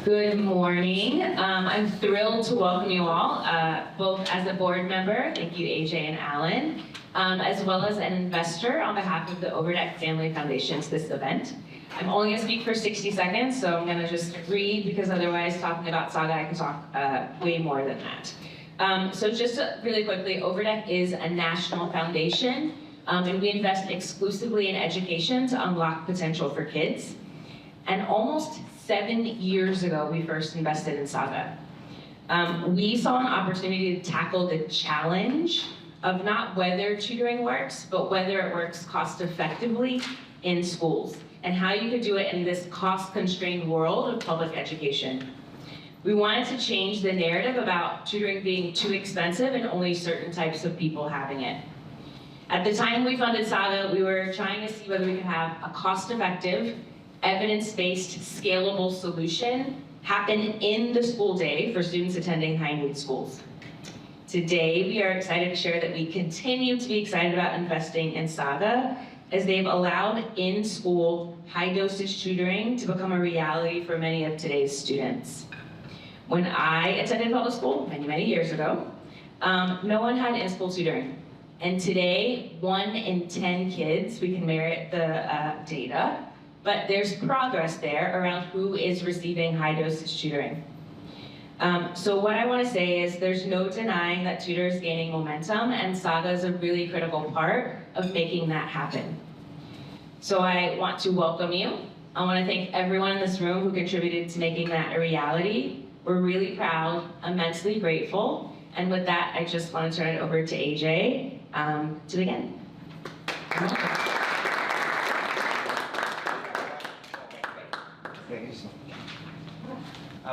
Good morning. I'm thrilled to welcome you all, both as a board member, thank you AJ and Alan, as well as an investor on behalf of the Overdeck Family Foundation to this event. I'm only going to speak for 60 seconds, so I'm going to just read because otherwise talking about Saga, I can talk way more than that. So just really quickly, Overdeck is a national foundation, and we invest exclusively in education to unlock potential for kids. And almost 7 years ago, we first invested in Saga. We saw an opportunity to tackle the challenge of not whether tutoring works, but whether it works cost effectively in schools, and how you could do it in this cost-constrained world of public education. We wanted to change the narrative about tutoring being too expensive and only certain types of people having it. At the time we funded Saga, we were trying to see whether we could have a cost-effective, evidence-based, scalable solution happen in the school day for students attending high-need schools. Today, we are excited to share that we continue to be excited about investing in Saga, as they've allowed in-school high-dosage tutoring to become a reality for many of today's students. When I attended public school many, many years ago, no one had in-school tutoring. And today, 1 in 10 kids, we can merit the data, but there's progress there around who is receiving high-dosage tutoring. So what I want to say is there's no denying that tutor is gaining momentum, and Saga is a really critical part of making that happen. So I want to welcome you. I want to thank everyone in this room who contributed to making that a reality. We're really proud, immensely grateful, and with that, I just want to turn it over to AJ to begin.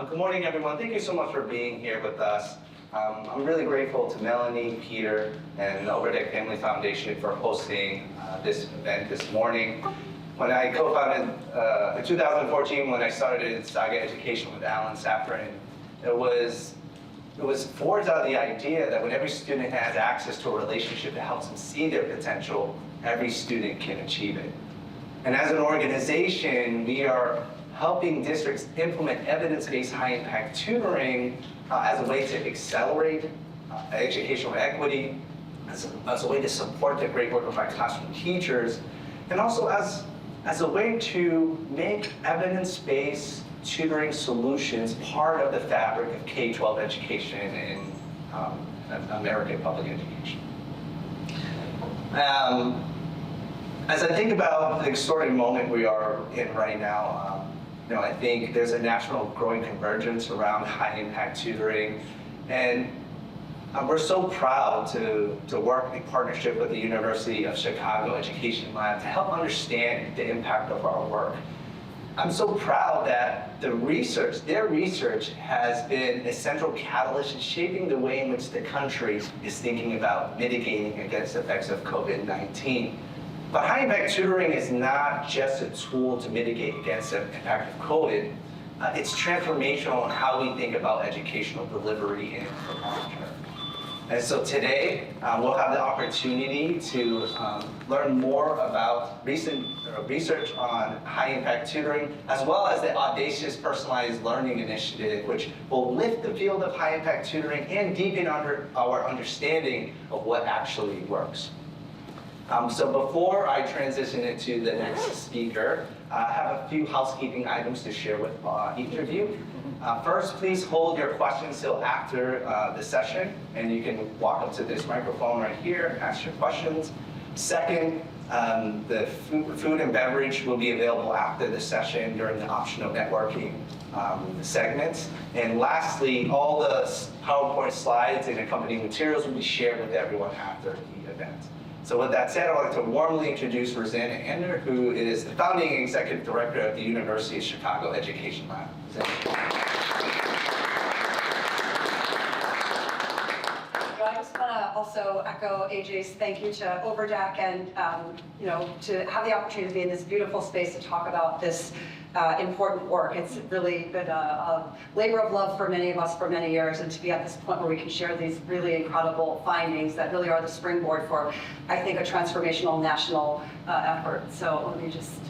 Good morning, everyone. Thank you so much for being here with us. I'm really grateful to Melanie, Peter, and the Overdeck Family Foundation for hosting this event this morning. When I co-founded in 2014, when I started Saga Education with Alan Safran, it was forged out of the idea that when every student has access to a relationship that helps them see their potential, every student can achieve it. And as an organization, we are helping districts implement evidence-based high-impact tutoring as a way to accelerate educational equity, as a way to support the great work of our classroom teachers, and also as a way to make evidence-based tutoring solutions part of the fabric of K-12 education in American public education. As I think about the extraordinary moment we are in right now, I think there's a national growing convergence around high-impact tutoring, and we're so proud to work in partnership with the University of Chicago Education Lab to help understand the impact of our work. I'm so proud that their research has been a central catalyst in shaping the way in which the country is thinking about mitigating against the effects of COVID-19. But high-impact tutoring is not just a tool to mitigate against the impact of COVID. It's transformational in how we think about educational delivery in the long term. And so today, we'll have the opportunity to learn more about recent research on high-impact tutoring, as well as the audacious personalized learning initiative, which will lift the field of high-impact tutoring and deepen our understanding of what actually works. So before I transition into the next speaker, I have a few housekeeping items to share with each of you. First, please hold your questions till after the session, and you can walk up to this microphone right here and ask your questions. Second, the food and beverage will be available after the session during the optional networking segments. And lastly, all the PowerPoint slides and accompanying materials will be shared with everyone after the event. So with that said, I'd like to warmly introduce Rosanna Ander, who is the founding executive director of the University of Chicago Education Lab. I just want to also echo AJ's thank you to Overdeck and to have the opportunity to be in this beautiful space to talk about this important work. It's really been a labor of love for many of us for many years, and to be at this point where we can share these really incredible findings that really are the springboard for, I think, a transformational national effort. So let me just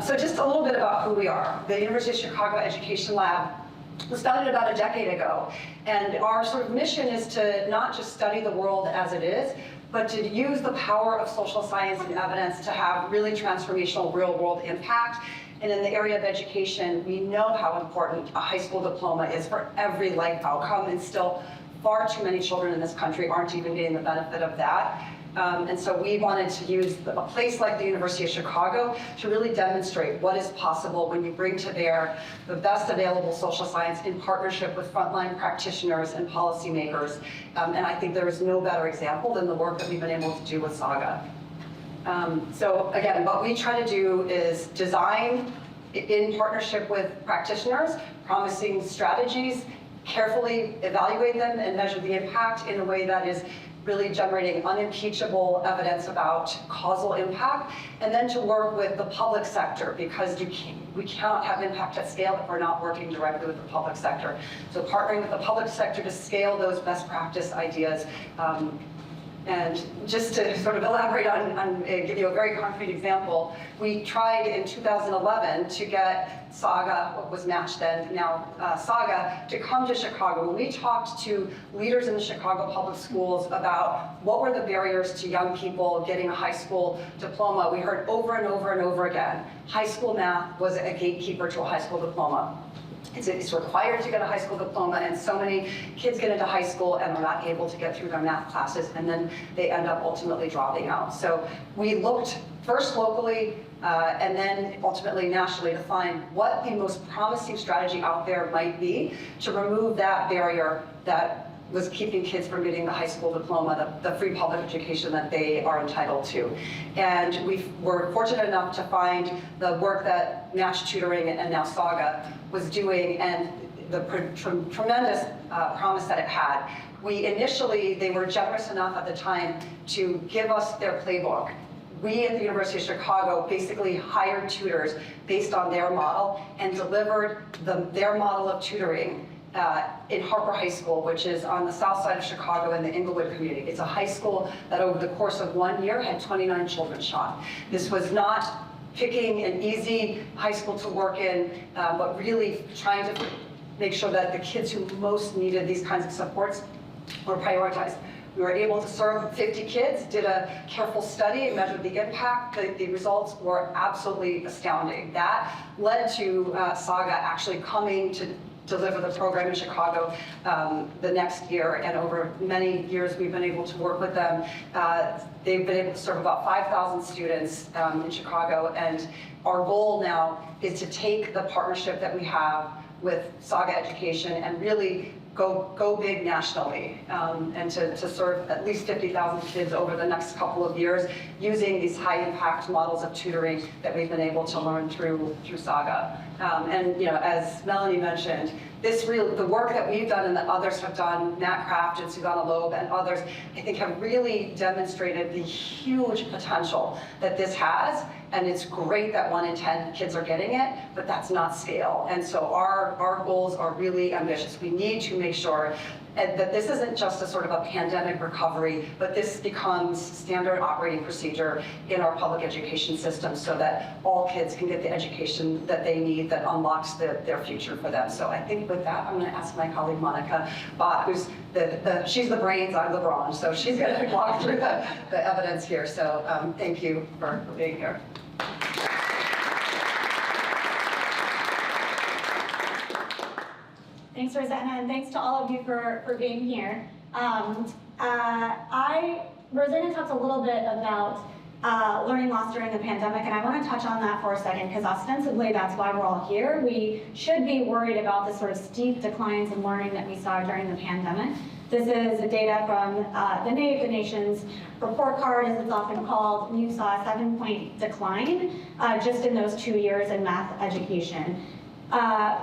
so just a little bit about who we are. The University of Chicago Education Lab was founded about a decade ago, and our sort of mission is to not just study the world as it is, but to use the power of social science and evidence to have really transformational real-world impact. And in the area of education, we know how important a high school diploma is for every life outcome, and still far too many children in this country aren't even getting the benefit of that. And so we wanted to use a place like the University of Chicago to really demonstrate what is possible when you bring to bear the best available social science in partnership with frontline practitioners and policymakers. And I think there is no better example than the work that we've been able to do with Saga. So again, what we try to do is design in partnership with practitioners, promising strategies, carefully evaluate them and measure the impact in a way that is really generating unimpeachable evidence about causal impact, and then to work with the public sector, because we cannot have impact at scale if we're not working directly with the public sector. So partnering with the public sector to scale those best practice ideas. And just to sort of elaborate on give you a very concrete example, we tried in 2011 to get Saga, what was Match then, now Saga, to come to Chicago. When we talked to leaders in the Chicago public schools about what were the barriers to young people getting a high school diploma, we heard over and over and over again, high school math was a gatekeeper to a high school diploma. It's required to get a high school diploma, and so many kids get into high school and are not able to get through their math classes, and then they end up ultimately dropping out. So we looked first locally and then ultimately nationally to find what the most promising strategy out there might be to remove that barrier that was keeping kids from getting the high school diploma, the free public education that they are entitled to. And we were fortunate enough to find the work that Match Tutoring and now Saga was doing, and the tremendous promise that it had. They were generous enough at the time to give us their playbook. We at the University of Chicago basically hired tutors based on their model and delivered their model of tutoring in Harper High School, which is on the south side of Chicago in the Inglewood community. It's a high school that over the course of 1 year had 29 children shot. This was not picking an easy high school to work in, but really trying to make sure that the kids who most needed these kinds of supports were prioritized. We were able to serve 50 kids, did a careful study and measured the impact. The results were absolutely astounding. That led to Saga actually coming to deliver the program in Chicago the next year, and over many years we've been able to work with them. They've been able to serve about 5,000 students in Chicago, and our goal now is to take the partnership that we have with Saga Education and really go big nationally, and to serve at least 50,000 kids over the next couple of years using these high impact models of tutoring that we've been able to learn through Saga. And as Melanie mentioned, the work that we've done and that others have done, Matt Kraft and Susanna Loeb and others, I think have really demonstrated the huge potential that this has. And it's great that 1 in 10 kids are getting it, but that's not scale. And so our goals are really ambitious. We need to make sure that this isn't just a sort of a pandemic recovery, but this becomes standard operating procedure in our public education system so that all kids can get the education that they need that unlocks their future for them. So I think with that, I'm going to ask my colleague Monica Bott, who's she's the brains, I'm the brawn, so she's going to walk through the evidence here. So thank you for being here. Thanks, Rosanna, and thanks to all of you for being here. Rosanna talked a little bit about learning loss during the pandemic, and I want to touch on that for a second because ostensibly that's why we're all here. We should be worried about the sort of steep declines in learning that we saw during the pandemic. This is data from the Nation's report card, as it's often called, and you saw a 7-point decline just in those 2 years in math education.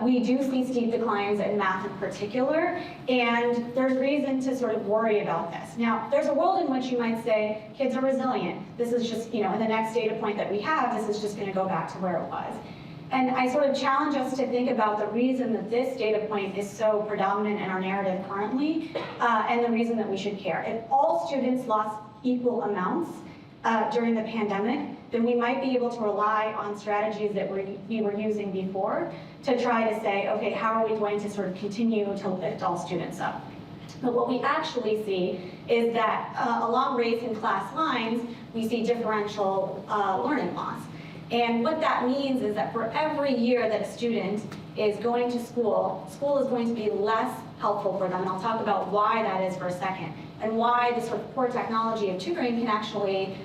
We do see steep declines in math in particular, and there's reason to sort of worry about this. Now, there's a world in which you might say kids are resilient. This is just, in the next data point that we have, this is just going to go back to where it was. And I sort of challenge us to think about the reason that this data point is so predominant in our narrative currently, and the reason that we should care. If all students lost equal amounts during the pandemic, then we might be able to rely on strategies that we were using before to try to say, okay, how are we going to sort of continue to lift all students up? But what we actually see is that along race and class lines, we see differential learning loss. And what that means is that for every year that a student is going to school, school is going to be less helpful for them. And I'll talk about why that is for a second, and why the sort of core technology of tutoring can actually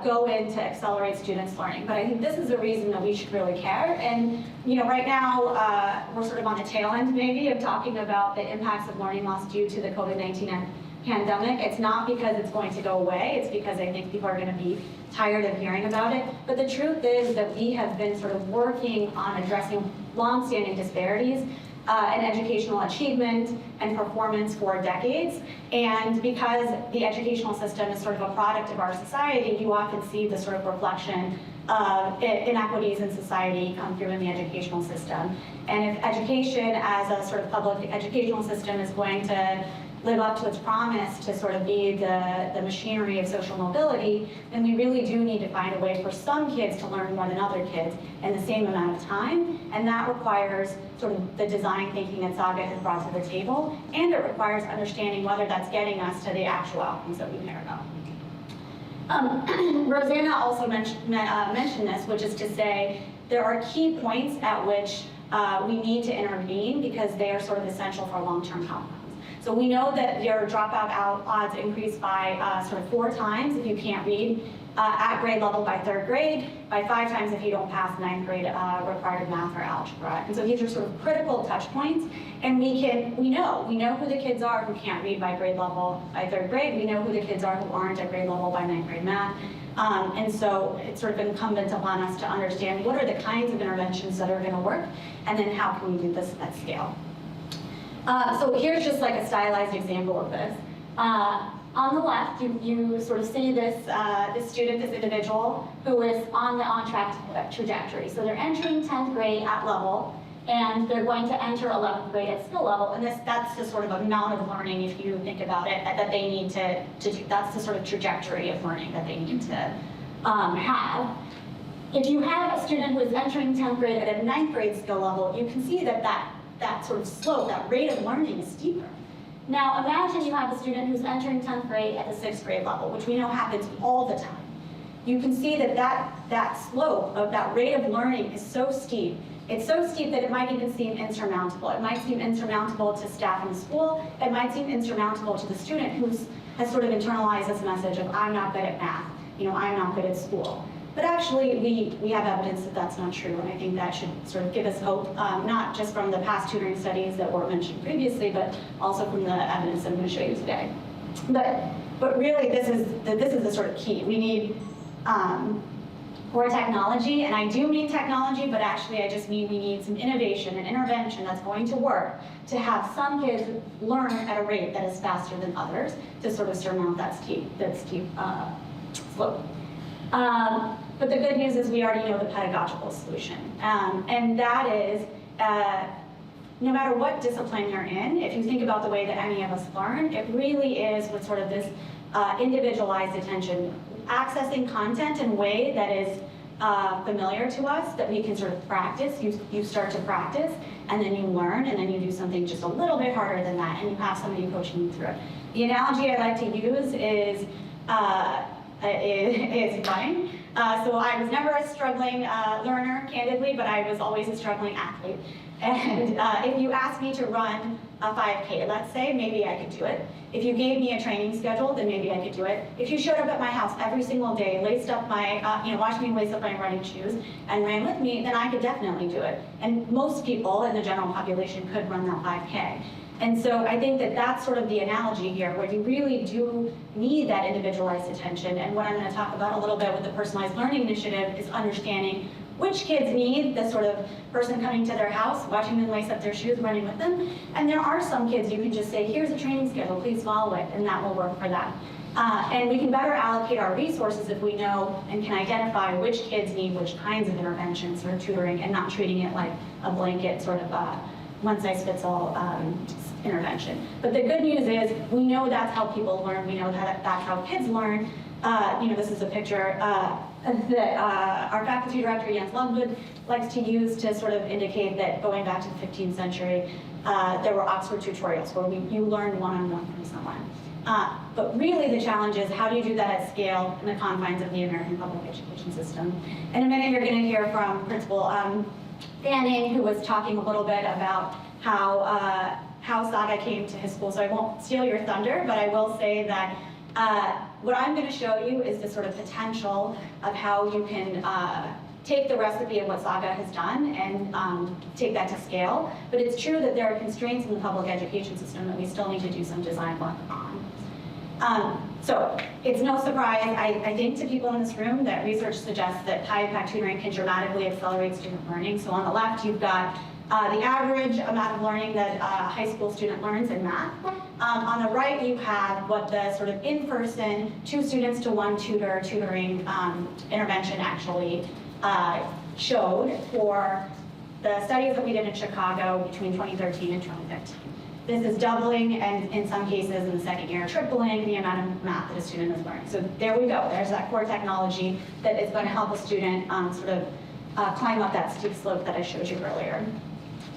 go in to accelerate students' learning. But I think this is a reason that we should really care. And right now, we're sort of on the tail end maybe of talking about the impacts of learning loss due to the COVID-19 pandemic. It's not because it's going to go away, it's because I think people are going to be tired of hearing about it. But the truth is that we have been sort of working on addressing long-standing disparities in educational achievement and performance for decades. And because the educational system is sort of a product of our society, you often see the sort of reflection of inequities in society come through in the educational system. And if education as a sort of public educational system is going to live up to its promise to sort of be the machinery of social mobility, then we really do need to find a way for some kids to learn more than other kids in the same amount of time. And that requires sort of the design thinking that Saga has brought to the table, and it requires understanding whether that's getting us to the actual outcomes that we care about. Rosanna also mentioned this, which is to say there are key points at which we need to intervene because they are sort of essential for long-term outcomes. So we know that your dropout odds increase by sort of 4 times if you can't read at grade level by 3rd grade, by 5 times if you don't pass 9th grade required math or algebra. And so these are sort of critical touch points, and we know who the kids are who can't read by grade level by 3rd grade. We know who the kids are who aren't at grade level by 9th grade math. And so it's sort of incumbent upon us to understand what are the kinds of interventions that are going to work, and then how can we do this at scale. So here's just like a stylized example of this. On the left, you sort of see this student, this individual, who is on the on-track trajectory. So they're entering 10th grade at level, and they're going to enter 11th grade at skill level. And that's the sort of amount of learning, if you think about it, that they need to do. That's the sort of trajectory of learning that they need to have. If you have a student who is entering 10th grade at a 9th grade skill level, you can see that sort of slope, that rate of learning is steeper. Now imagine you have a student who's entering 10th grade at the 6th grade level, which we know happens all the time. You can see that slope of that rate of learning is so steep. It's so steep that it might even seem insurmountable. It might seem insurmountable to staff in the school. It might seem insurmountable to the student who has sort of internalized this message of, I'm not good at math, I'm not good at school. But actually, we have evidence that that's not true, and I think that should sort of give us hope, not just from the past tutoring studies that were mentioned previously, but also from the evidence I'm going to show you today. But really, this is the sort of key. We need core technology, and I do mean technology, but actually I just mean we need some innovation and intervention that's going to work to have some kids learn at a rate that is faster than others to sort of surmount that steep slope. But the good news is we already know the pedagogical solution. And that is, no matter what discipline you're in, if you think about the way that any of us learn, it really is with sort of this individualized attention, accessing content in a way that is familiar to us, that we can sort of practice. You start to practice, and then you learn, and then you do something just a little bit harder than that, and you have somebody coaching you through it. The analogy I like to use is running. So I was never a struggling learner, candidly, but I was always a struggling athlete. And if you ask me to run a 5K, let's say, maybe I could do it. If you gave me a training schedule, then maybe I could do it. If you showed up at my house every single day, laced up my, watched me lace up my running shoes and ran with me, then I could definitely do it. And most people in the general population could run that 5K. And so I think that that's sort of the analogy here, where you really do need that individualized attention. And what I'm going to talk about a little bit with the Personalized Learning Initiative is understanding which kids need the sort of person coming to their house, watching them lace up their shoes, running with them. And there are some kids you can just say, here's a training schedule, please follow it, and that will work for them. And we can better allocate our resources if we know and can identify which kids need which kinds of interventions or tutoring, and not treating it like a blanket sort of one-size-fits-all intervention. But the good news is we know that's how people learn. We know that that's how kids learn. This is a picture that our faculty director, Jens Lundwood, likes to use to sort of indicate that going back to the 15th century, there were Oxford tutorials where you learned one-on-one from someone. But really the challenge is, how do you do that at scale in the confines of the American public education system? In a minute, you're going to hear from Principal Fanning, who was talking a little bit about how Saga came to his school. So I won't steal your thunder, but I will say that what I'm going to show you is the sort of potential of how you can take the recipe of what Saga has done and take that to scale. But it's true that there are constraints in the public education system that we still need to do some design work on. So it's no surprise, I think, to people in this room that research suggests that high-impact tutoring can dramatically accelerate student learning. So on the left, you've got the average amount of learning that a high school student learns in math. On the right, you have what the sort of in-person, 2 students to 1 tutor tutoring intervention actually showed for the studies that we did in Chicago between 2013 and 2015. This is doubling, and in some cases in the second year, tripling the amount of math that a student is learning. So there we go. There's that core technology that is going to help a student climb up that steep slope that I showed you earlier.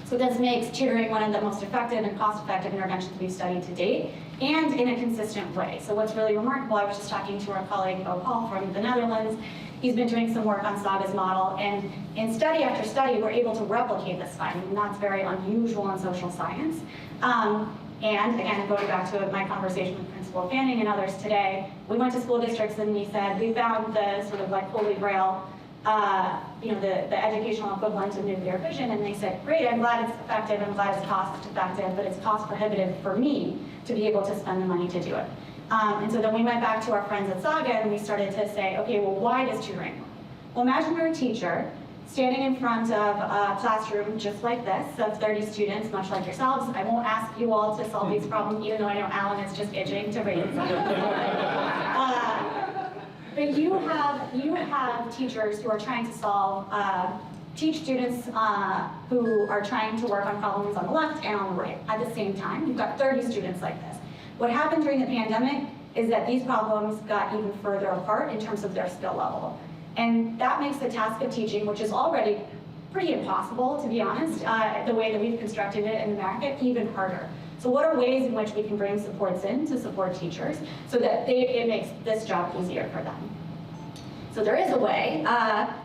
So this makes tutoring one of the most effective and cost-effective interventions we've studied to date, and in a consistent way. So what's really remarkable, I was just talking to our colleague, Bo Paul from the Netherlands. He's been doing some work on Saga's model, and in study after study, we're able to replicate this finding, and that's very unusual in social science. And again, going back to my conversation with Principal Fanning and others today, we went to school districts and we said, we found the sort of like holy grail, the educational equivalent of nuclear fission, and they said, great, I'm glad it's effective, I'm glad it's cost effective, but it's cost prohibitive for me to be able to spend the money to do it. And so then we went back to our friends at Saga and we started to say, okay, well, why does tutoring work? Well, imagine you're a teacher standing in front of a classroom just like this of 30 students, much like yourselves. I won't ask you all to solve these problems, even though I know Alan is just itching to raise them. But you have teachers who are trying to teach students who are trying to work on problems on the left and on the right at the same time. You've got 30 students like this. What happened during the pandemic is that these problems got even further apart in terms of their skill level. And that makes the task of teaching, which is already pretty impossible, to be honest, the way that we've constructed it in America, even harder. So what are ways in which we can bring supports in to support teachers so that it makes this job easier for them? So there is a way.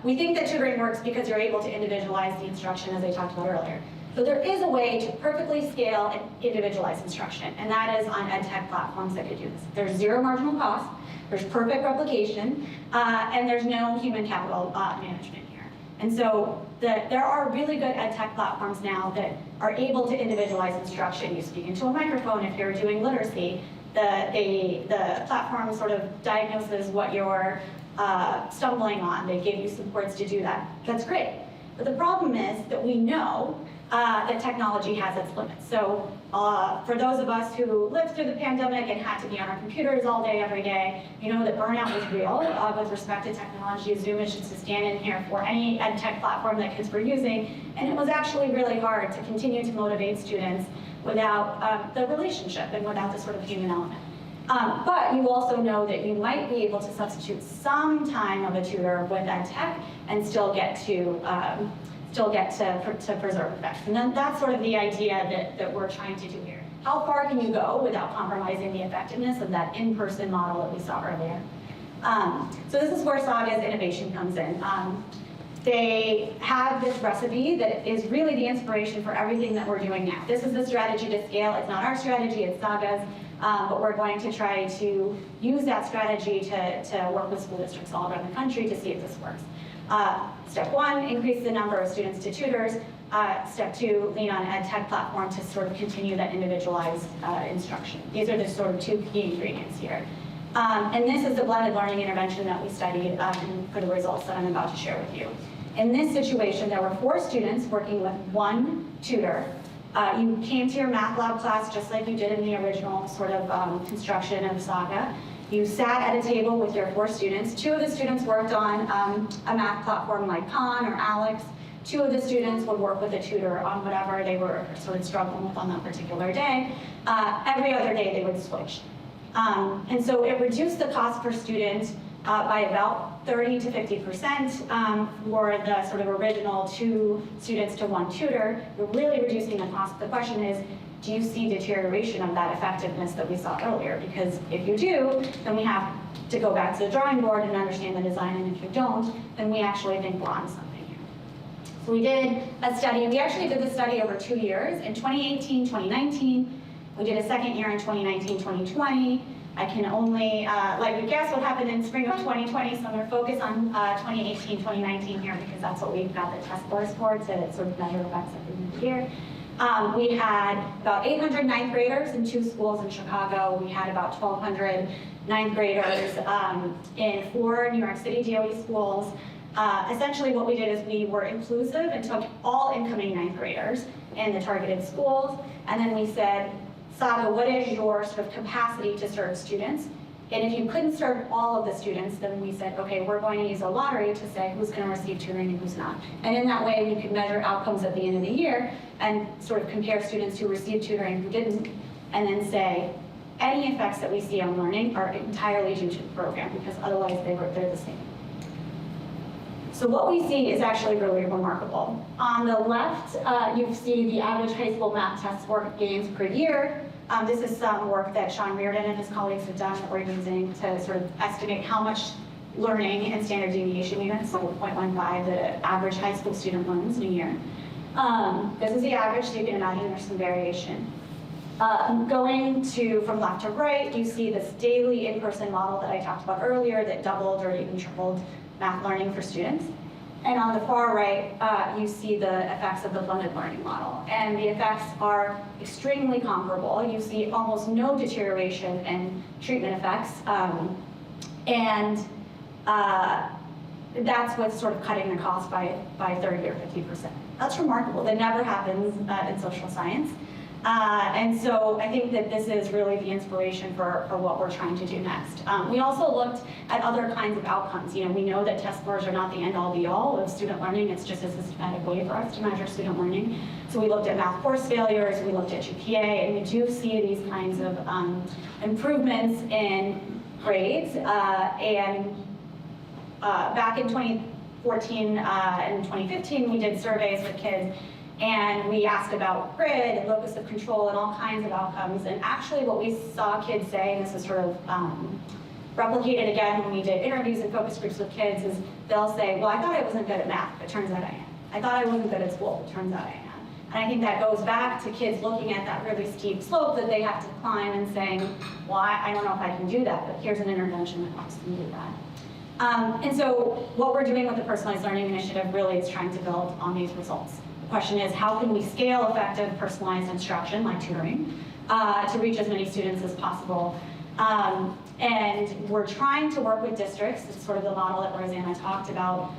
We think that tutoring works because you're able to individualize the instruction, as I talked about earlier. So there is a way to perfectly scale and individualize instruction, and that is on ed tech platforms that could do this. There's zero marginal cost, there's perfect replication, and there's no human capital management here. And so there are really good ed tech platforms now that are able to individualize instruction. You speak into a microphone if you're doing literacy. The platform sort of diagnoses what you're stumbling on. They give you supports to do that. That's great. But the problem is that we know that technology has its limits. So for those of us who lived through the pandemic and had to be on our computers all day, every day, you know that burnout was real with respect to technology. Zoom is just a stand-in here for any ed tech platform that kids were using. And it was actually really hard to continue to motivate students without the relationship and without the sort of human element. But you also know that you might be able to substitute some time of a tutor with ed tech and still get to preserve effects. And then that's sort of the idea that we're trying to do here. How far can you go without compromising the effectiveness of that in-person model that we saw earlier? So this is where Saga's innovation comes in. they have this recipe that is really the inspiration for everything that we're doing now. This is the strategy to scale. It's not our strategy, it's Saga's, but we're going to try to use that strategy to work with school districts all around the country to see if this works. Step 1, increase the number of students to tutors. Step 2, lean on ed tech platform to sort of continue that individualized instruction. These are the sort of 2 key ingredients here. And this is the blended learning intervention that we studied for the results that I'm about to share with you. In this situation, there were 4 students working with 1 tutor. You came to your math lab class just like you did in the original sort of construction of Saga. You sat at a table with your 4 students. 2 of the students worked on a math platform like Khan or Alex. 2 of the students would work with a tutor on whatever they were sort of struggling with on that particular day. Every other day they would switch. And so it reduced the cost per student by about 30 to 50% for the sort of original 2 students to 1 tutor. You're really reducing the cost. The question is, do you see deterioration of that effectiveness that we saw earlier? Because if you do, then we have to go back to the drawing board and understand the design, and if you don't, then we actually think we're on something here. So we did a study. We actually did the study over 2 years, in 2018, 2019. We did a second year in 2019, 2020. I can only let you guess what happened in spring of 2020, so I'm going to focus on 2018, 2019 here because that's what we've got the test scores for to sort of measure effects every year. We had about 800 ninth graders in 2 schools in Chicago. We had about 1,200 ninth graders in 4 New York City DOE schools. Essentially what we did is we were inclusive and took all incoming ninth graders in the targeted schools, and then we said, Saga, what is your sort of capacity to serve students? And if you couldn't serve all of the students, then we said, okay, we're going to use a lottery to say who's going to receive tutoring and who's not. And in that way, we could measure outcomes at the end of the year and sort of compare students who received tutoring and who didn't, and then say, any effects that we see on learning are entirely due to the program, because otherwise they're the same. So what we see is actually really remarkable. On the left, you see the average high school math test score gains per year. This is some work that Sean Reardon and his colleagues have done that we're using to sort of estimate how much learning and standard deviation units, so 0.15, the average high school student learns in a year. This is the average, so you can imagine there's some variation. Going from left to right, you see this daily in-person model that I talked about earlier that doubled or even tripled math learning for students. And on the far right, you see the effects of the blended learning model. And the effects are extremely comparable. You see almost no deterioration in treatment effects. That's what's sort of cutting the cost by 30 or 50%. That's remarkable. That never happens in social science. And so I think that this is really the inspiration for what we're trying to do next. We also looked at other kinds of outcomes. You know, we know that test scores are not the end-all be-all of student learning. It's just a systematic way for us to measure student learning. So we looked at math course failures, we looked at GPA, and we do see these kinds of improvements in grades. Back in 2014 and 2015, we did surveys with kids, and we asked about grid and locus of control and all kinds of outcomes. And actually what we saw kids say, and this is sort of replicated again when we did interviews and focus groups with kids, is they'll say, well, I thought I wasn't good at math, but it turns out I am. I thought I wasn't good at school, but it turns out I am. And I think that goes back to kids looking at that really steep slope that they have to climb and saying, well, I don't know if I can do that, but here's an intervention that helps them do that. And so what we're doing with the Personalized Learning Initiative really is trying to build on these results. The question is, how can we scale effective personalized instruction, like tutoring, to reach as many students as possible? And we're trying to work with districts, it's sort of the model that Rosanna talked about,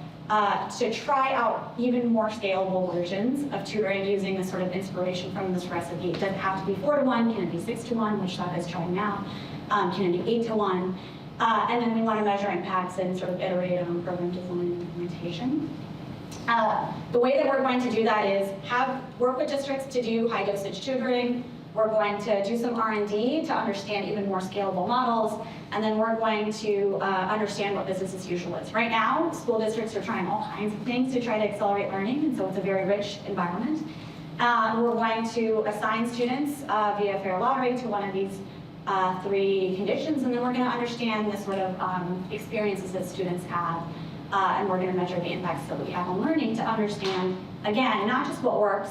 to try out even more scalable versions of tutoring using this sort of inspiration from this recipe. It doesn't have to be 4-to-1, can it be 6-to-1, which Saga is trying now? Can it be 8-to-1? And then we want to measure impacts and sort of iterate on program design and implementation. The way that we're going to do that is work with districts to do high dosage tutoring. We're going to do some R&D to understand even more scalable models, and then we're going to understand what business as usual is. Right now, school districts are trying all kinds of things to try to accelerate learning, and so it's a very rich environment. We're going to assign students via fair lottery to one of these 3 conditions, and then we're going to understand the sort of experiences that students have and we're going to measure the impacts that we have on learning to understand, again, not just what works.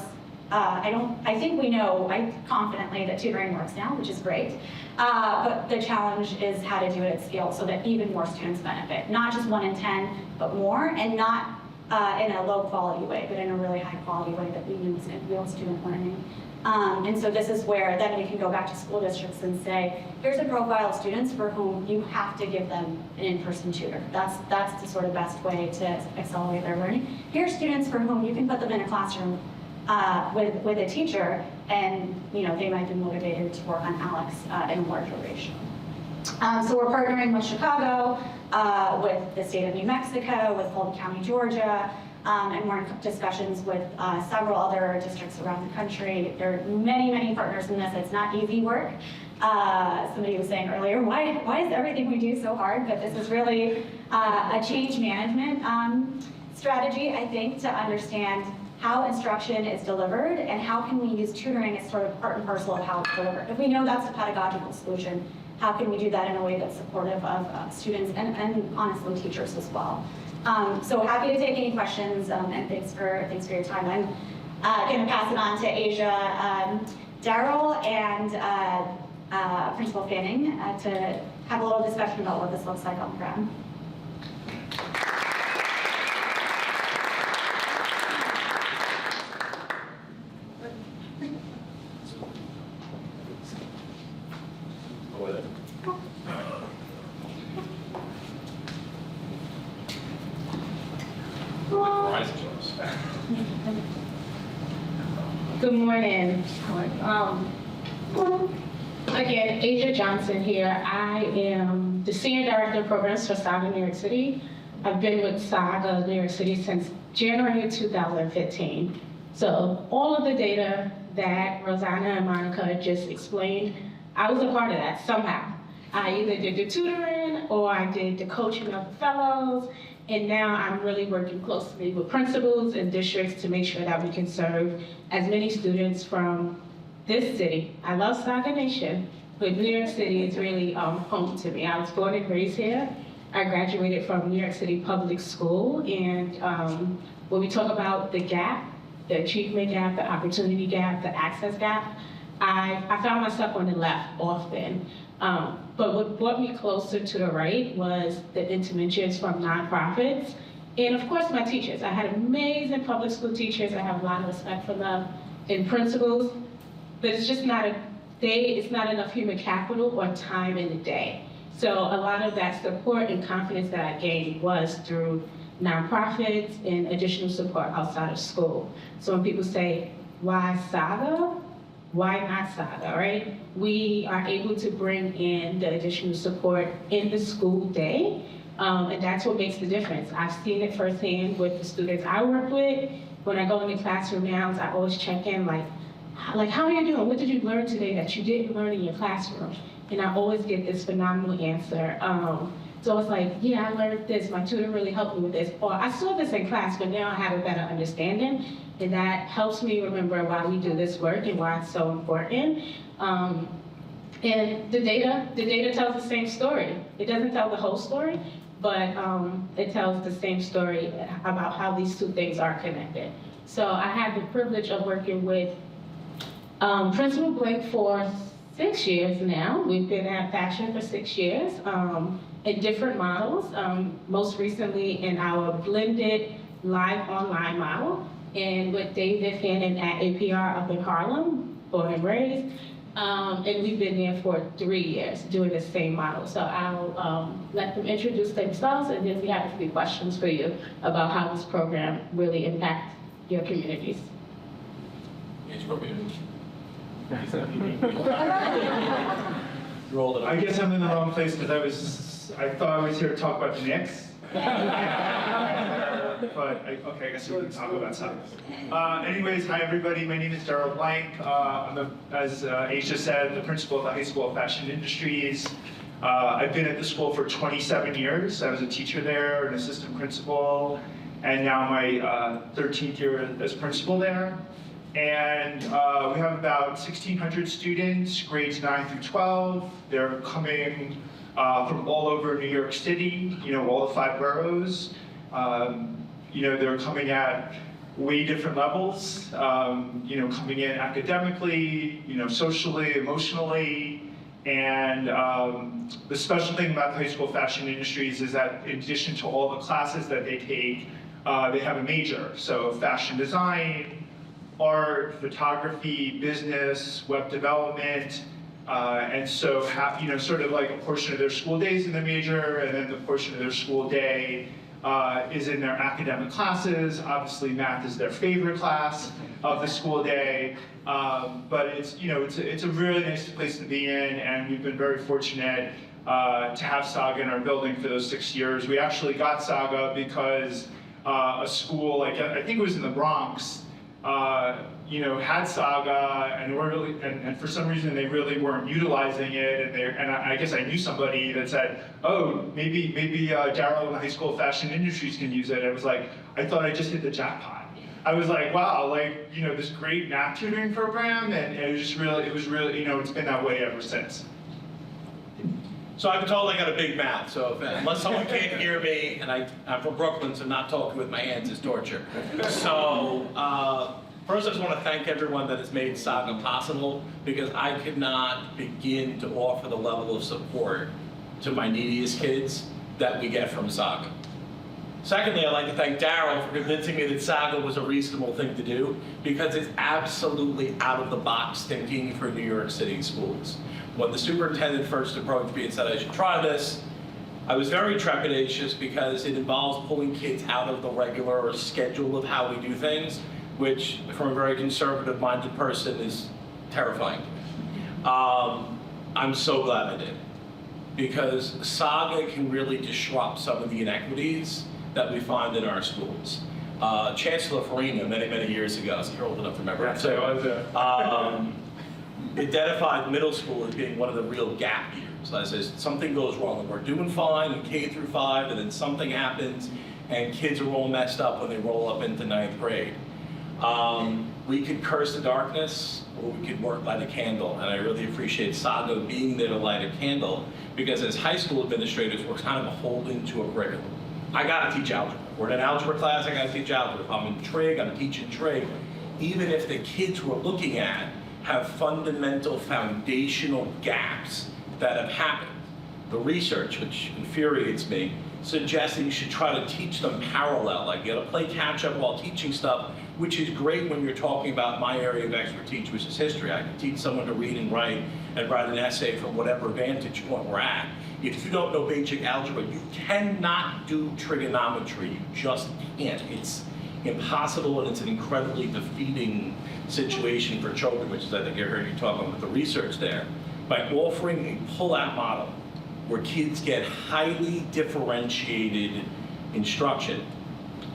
I think we know confidently that tutoring works now, which is great. But the challenge is how to do it at scale so that even more students benefit. Not just 1 in 10, but more, and not in a low quality way, but in a really high quality way that we use in real student learning. And so this is where then we can go back to school districts and say, here's a profile of students for whom you have to give them an in-person tutor. That's the sort of best way to accelerate their learning. Here's students for whom you can put them in a classroom with a teacher, and they might be motivated to work on Alex in a larger ratio. So we're partnering with Chicago, with the state of New Mexico, with Fulton County, Georgia, and we're in discussions with several other districts around the country. There are many, many partners in this. It's not easy work. Somebody was saying earlier, why is everything we do so hard? But this is really a change management strategy, I think, to understand how instruction is delivered and how can we use tutoring as sort of part and parcel of how it's delivered. If we know that's a pedagogical solution, how can we do that in a way that's supportive of students and honestly teachers as well? So happy to take any questions, and thanks for your time. I'm going to pass it on to Asia, Daryl, and Principal Fanning to have a little discussion about what this looks like on the ground. Good morning. Again, AJ Johnson here. I am the Senior Director of Programs for Saga New York City. I've been with Saga New York City since January of 2015. So all of the data that Rosanna and Monica just explained, I was a part of that somehow. I either did the tutoring or I did the coaching of the fellows, and now I'm really working closely with principals and districts to make sure that we can serve as many students from this city. I love Saga Nation, but New York City is really home to me. I was born and raised here. I graduated from New York City Public School, and when we talk about the gap, the achievement gap, the opportunity gap, the access gap, I found myself on the left often. But what brought me closer to the right was the interventions from nonprofits, and of course my teachers. I had amazing public school teachers. I have a lot of respect for them, and principals, but it's just not it's not enough human capital or time in the day. So a lot of that support and confidence that I gained was through nonprofits and additional support outside of school. So when people say, why Saga? Why not Saga, right? We are able to bring in the additional support in the school day, and that's what makes the difference. I've seen it firsthand with the students I work with. When I go in the classroom now, I always check in, like how are you doing? What did you learn today that you didn't learn in your classroom? And I always get this phenomenal answer. So it's like, yeah, I learned this, my tutor really helped me with this, or I saw this in class, but now I have a better understanding, and that helps me remember why we do this work and why it's so important. And the data tells the same story. It doesn't tell the whole story, but it tells the same story about how these two things are connected. So I had the privilege of working with Principal Blake for 6 years now. We've been at Fashion for 6 years in different models, most recently in our blended live online model, and with David Fannin at APR up in Harlem, born and raised. And we've been there for 3 years doing the same model. So I'll let them introduce themselves, and then we have a few questions for you about how this program really impacts your communities. I guess I'm in the wrong place because I thought I was here to talk about the Knicks. But okay, I guess we can talk about something. Anyways, hi everybody. My name is Daryl Blank. As Aisha said, the principal of the High School of Fashion Industries. I've been at the school for 27 years. I was a teacher there, an assistant principal, and now my 13th year as principal there. And we have about 1,600 students, grades 9 through 12. They're coming from all over New York City, all the 5 boroughs. They're coming at way different levels, coming in academically, socially, emotionally. And the special thing about the high school fashion industries is that in addition to all the classes that they take, they have a major. So fashion design, art, photography, business, web development. And so sort of like a portion of their school days in the major, and then the portion of their school day is in their academic classes. Obviously, math is their favorite class of the school day. But it's a really nice place to be in, and we've been very fortunate to have Saga in our building for those 6 years. We actually got Saga because a school, like I think it was in the Bronx, had Saga, and for some reason they really weren't utilizing it, and I guess I knew somebody that said, oh, maybe Daryl in the high school fashion industries can use it. I was like, I thought I just hit the jackpot. I was like, wow, this great math tutoring program, and it was really, it's been that way ever since. So I've been told I got a big mouth, so unless someone can't hear me, and I'm from Brooklyn, so not talking with my hands is torture. So first I just want to thank everyone that has made Saga possible, because I could not begin to offer the level of support to my neediest kids that we get from Saga. Secondly, I'd like to thank Daryl for convincing me that Saga was a reasonable thing to do, because it's absolutely out of the box thinking for New York City schools. When the superintendent first approached me and said I should try this, I was very trepidatious because it involves pulling kids out of the regular schedule of how we do things, which from a very conservative-minded person is terrifying. I'm so glad I did, because Saga can really disrupt some of the inequities that we find in our schools. Chancellor Farina, many years ago, so you're old enough to remember it, so, identified middle school as being one of the real gap years. I says, something goes wrong, and we're doing fine in K through 5, and then something happens, and kids are all messed up when they roll up into 9th grade. We could curse the darkness, or we could work by the candle, and I really appreciate Saga being there to light a candle, because as high school administrators, we're kind of beholden to a curriculum. I gotta teach algebra. We're in an algebra class, I gotta teach algebra. If I'm in trig, I'm teaching trig. Even if the kids we're looking at have fundamental foundational gaps that have happened. The research, which infuriates me, suggests that you should try to teach them parallel, like you gotta play catch up while teaching stuff, which is great when you're talking about my area of expertise, which is history. I can teach someone to read and write an essay from whatever vantage point we're at. If you don't know basic algebra, you cannot do trigonometry. You just can't. It's impossible, and it's an incredibly defeating situation for children, which is, I think I heard you talk about with the research there. By offering a pull-out model where kids get highly differentiated instruction,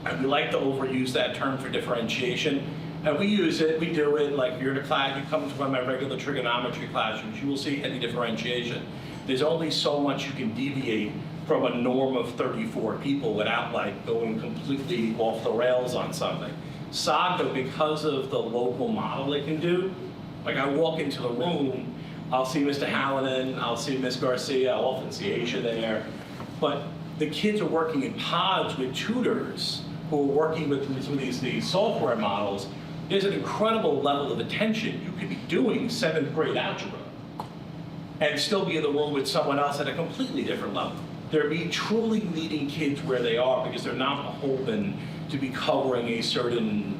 and we like to overuse that term for differentiation, and we use it, we do it, like if you're in a class, you come to one of my regular trigonometry classrooms, you will see heavy differentiation. There's only so much you can deviate from a norm of 34 people without like going completely off the rails on something. Saga, because of the local model it can do, like I walk into the room, I'll see Mr. Hallinan, I'll see Ms. Garcia, I'll often see Asia there, but the kids are working in pods with tutors who are working with some of these software models. There's an incredible level of attention. You could be doing 7th grade algebra and still be in the room with someone else at a completely different level. They're truly meeting kids where they are, because they're not beholden to be covering a certain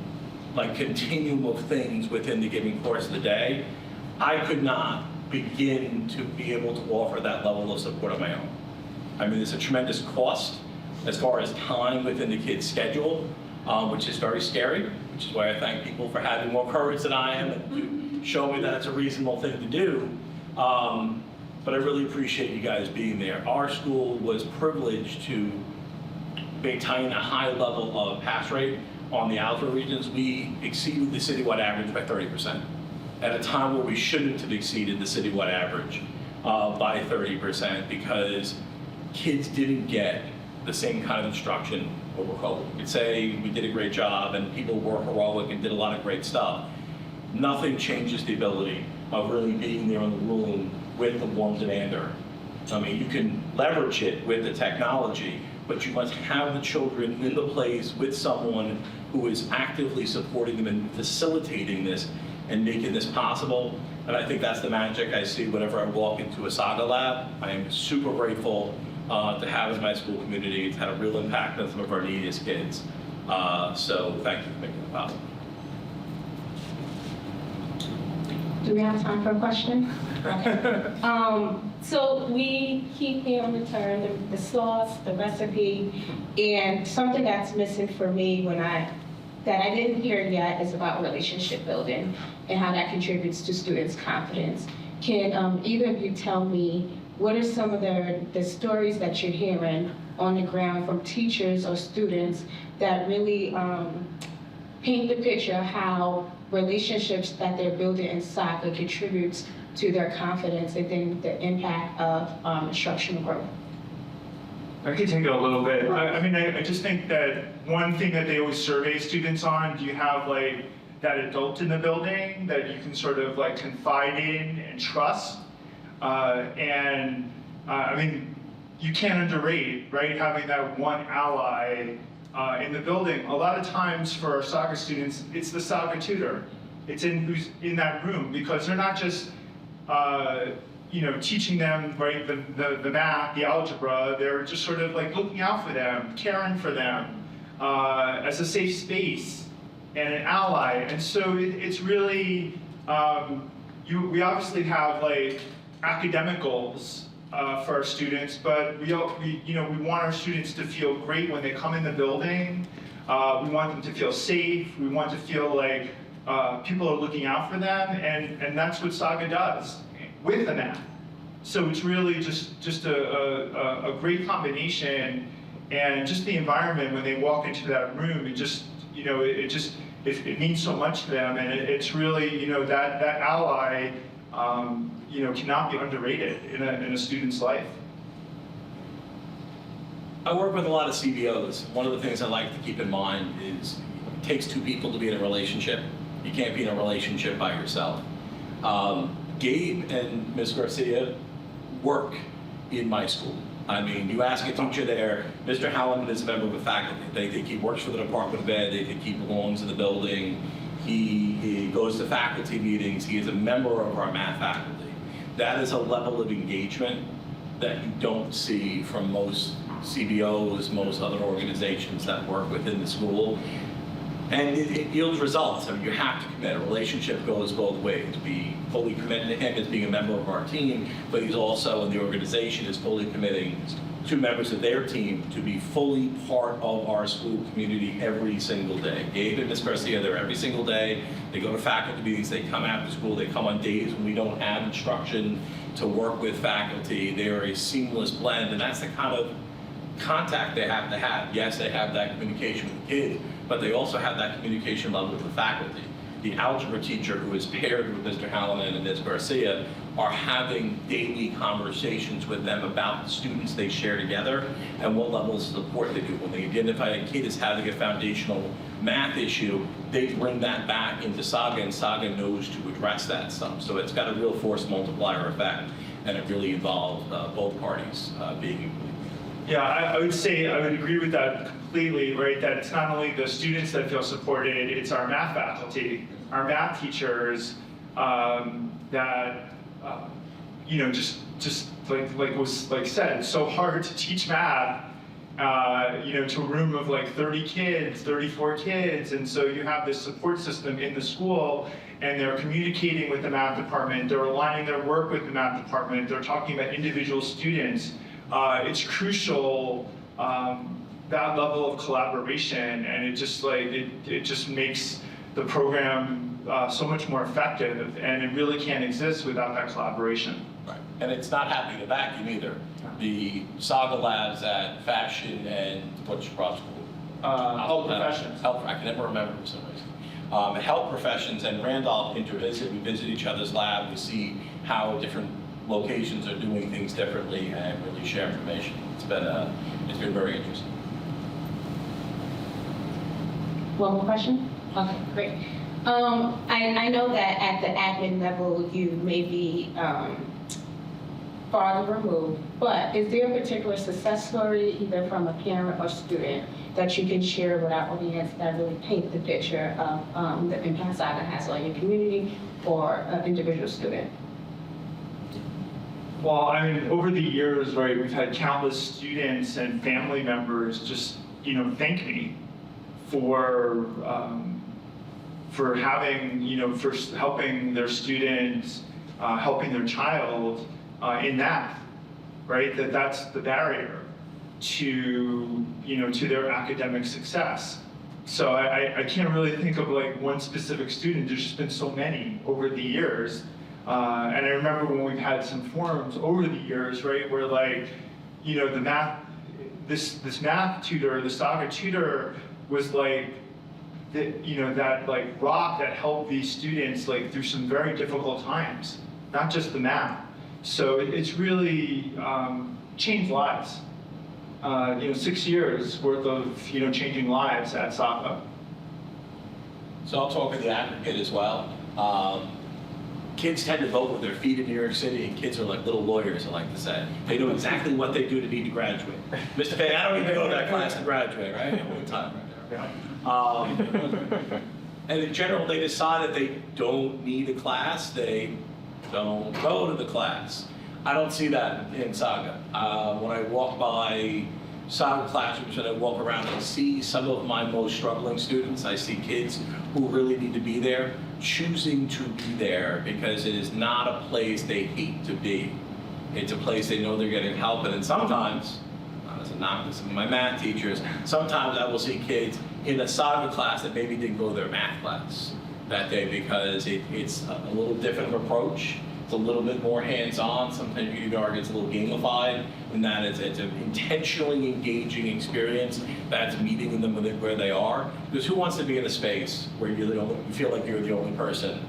continuum of things within the given course of the day. I could not begin to be able to offer that level of support on my own. I mean, there's a tremendous cost as far as time within the kid's schedule, which is very scary, which is why I thank people for having more courage than I am and to show me that it's a reasonable thing to do. But I really appreciate you guys being there. Our school was privileged to maintain a high level of pass rate on the algebra regions. We exceeded the citywide average by 30%, at a time where we shouldn't have exceeded the citywide average by 30%, because kids didn't get the same kind of instruction over COVID. We could say we did a great job and people were heroic and did a lot of great stuff. Nothing changes the ability of really being there in the room with the warm demander. I mean, you can leverage it with the technology, but you must have the children in the place with someone who is actively supporting them and facilitating this and making this possible. And I think that's the magic I see whenever I walk into a Saga lab. I am super grateful to have in my school community. It's had a real impact on some of our neediest kids. So thank you for making it possible. Do we have time for a question? Okay. So we keep hearing the term, the sauce, the recipe, and something that's missing for me that I didn't hear yet is about relationship building and how that contributes to students' confidence. Can either of you tell me what are some of the stories that you're hearing on the ground from teachers or students that really paint the picture of how relationships that they're building in Saga contributes to their confidence and then the impact of instructional growth? I can take it a little bit. I just think that one thing that they always survey students on, do you have like that adult in the building that you can sort of like confide in and trust? You can't underrate, right, having that one ally in the building. A lot of times for our Saga students, it's the Saga tutor. It's who's in that room, because they're not just teaching them, right, the math, the algebra. They're just sort of like looking out for them, caring for them as a safe space and an ally. And so it's really, we obviously have like academic goals for our students, but we want our students to feel great when they come in the building. We want them to feel safe. We want to feel like people are looking out for them, and that's what Saga does with the math. So it's really just a great combination, and just the environment when they walk into that room, it means so much to them, and it's really that ally cannot be underrated in a student's life. I work with a lot of CBOs. One of the things I like to keep in mind is it takes two people to be in a relationship. You can't be in a relationship by yourself. Gabe and Ms. Garcia work in my school. I mean, you ask a teacher there, Mr. Hallam is a member of the faculty. They think he works for the Department of Ed. They think he belongs in the building. He goes to faculty meetings. He is a member of our math faculty. That is a level of engagement that you don't see from most CBOs, most other organizations that work within the school. And it yields results. I mean, you have to commit. A relationship goes both ways. We fully commit to him as being a member of our team, but he's also, in the organization, is fully committing to members of their team to be fully part of our school community every single day. Gabe and Ms. Garcia, they're every single day. They go to faculty meetings. They come after school. They come on days when we don't have instruction to work with faculty. They are a seamless blend, and that's the kind of contact they have to have. Yes, they have that communication with the kids, but they also have that communication level with the faculty. The algebra teacher who is paired with Mr. Hallinan and Ms. Garcia are having daily conversations with them about the students they share together and what levels of support they do. When they identify a kid as having a foundational math issue, they bring that back into Saga, and Saga knows to address that stuff. So it's got a real force multiplier effect, and it really involves both parties being. Yeah, I would say I would agree with that completely, right? That it's not only the students that feel supported, it's our math faculty, our math teachers that just like was said, it's so hard to teach math, to a room of like 30 kids, 34 kids, and so you have this support system in the school, and they're communicating with the math department, they're aligning their work with the math department, they're talking about individual students. It's crucial, that level of collaboration, and it just makes the program so much more effective, and it really can't exist without that collaboration. Right. And it's not happening in a vacuum either. The Saga labs at Fashion and what's your prop school? Health professions. I can never remember for some reason. Health professions and Randolph intervisit. We visit each other's lab. We see how different locations are doing things differently and really share information. It's been very interesting. One more question? Okay, great. I know that at the admin level, you may be farther removed, but is there a particular success story, either from a parent or student, that you can share with our audience that really paint the picture of the impact Saga has on your community or an individual student? Well, I mean, over the years, right, we've had countless students and family members just, thank me for having, for helping their students, helping their child in math, right? That's the barrier to, to their academic success. So I can't really think of like one specific student. There's just been so many over the years. And I remember when we've had some forums over the years, right, where like, the math, this math tutor, the Saga tutor was like, that like rock that helped these students like through some very difficult times, not just the math. So it's really changed lives. 6 years worth of, changing lives at Saga. So I'll talk with the advocate as well. Kids tend to vote with their feet in New York City, and kids are like little lawyers, I like to say. They know exactly what they do to need to graduate. Mr. Fay, I don't even go to that class to graduate, right? One time right there. And in general, they decide that they don't need a class, they don't go to the class. I don't see that in Saga. When I walk by Saga classrooms and I walk around and see some of my most struggling students, I see kids who really need to be there, choosing to be there because it is not a place they hate to be. It's a place they know they're getting help, and sometimes, not as a knock to some of my math teachers, sometimes I will see kids in a Saga class that maybe didn't go to their math class that day because it's a little different of approach. It's a little bit more hands-on. Sometimes you could argue it's a little gamified in that it's an intentionally engaging experience that's meeting them where they are. Because who wants to be in a space where you feel like you're the only person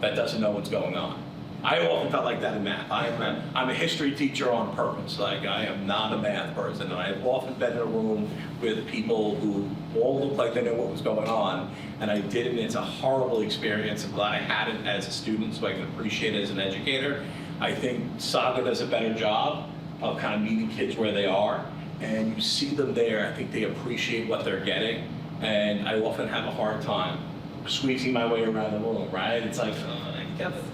that doesn't know what's going on? I often felt like that in math. I'm a history teacher on purpose. Like, I am not a math person, and I've often been in a room with people who all look like they know what was going on, and I didn't. It's a horrible experience. I'm glad I had it as a student so I can appreciate it as an educator. I think Saga does a better job of kind of meeting kids where they are, and you see them there. I think they appreciate what they're getting, and I often have a hard time squeezing my way around the room, right? It's like,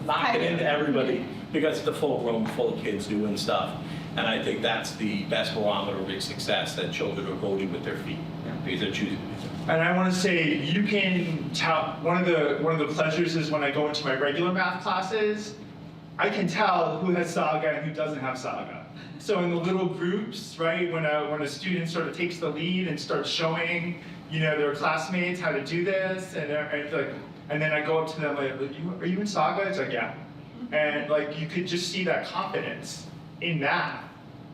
knock it into everybody because it's a full room full of kids doing stuff. And I think that's the best barometer of success, that children are voting with their feet because they're choosing to do so. And I want to say, you can tell, one of the pleasures is when I go into my regular math classes, I can tell who has Saga and who doesn't have Saga. So in the little groups, right, when a student sort of takes the lead and starts showing, their classmates how to do this, and then I go up to them like, are you in Saga? It's like, yeah. And like, you could just see that confidence in math,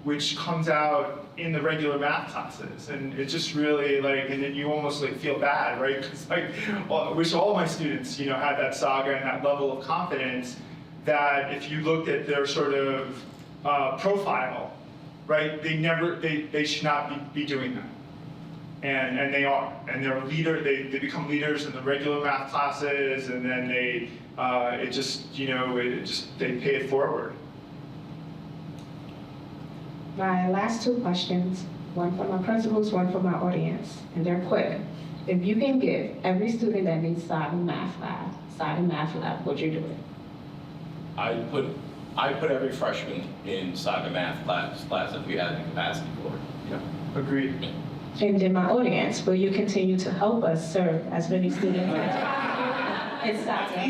which comes out in the regular math classes. And it's just really like, and then you almost like feel bad, right? Because like, I wish all my students, had that Saga and that level of confidence that if you looked at their sort of profile, right, they should not be doing that. And they are, and they're a leader. They become leaders in the regular math classes, and then they pay it forward. My last two questions, one for my principals, one for my audience, and they're quick. If you can give every student that needs Saga Math Lab, would you do it? I put every freshman in Saga Math class if we had the capacity for it. Yeah, agreed. And in my audience, will you continue to help us serve as many students as in Saga? I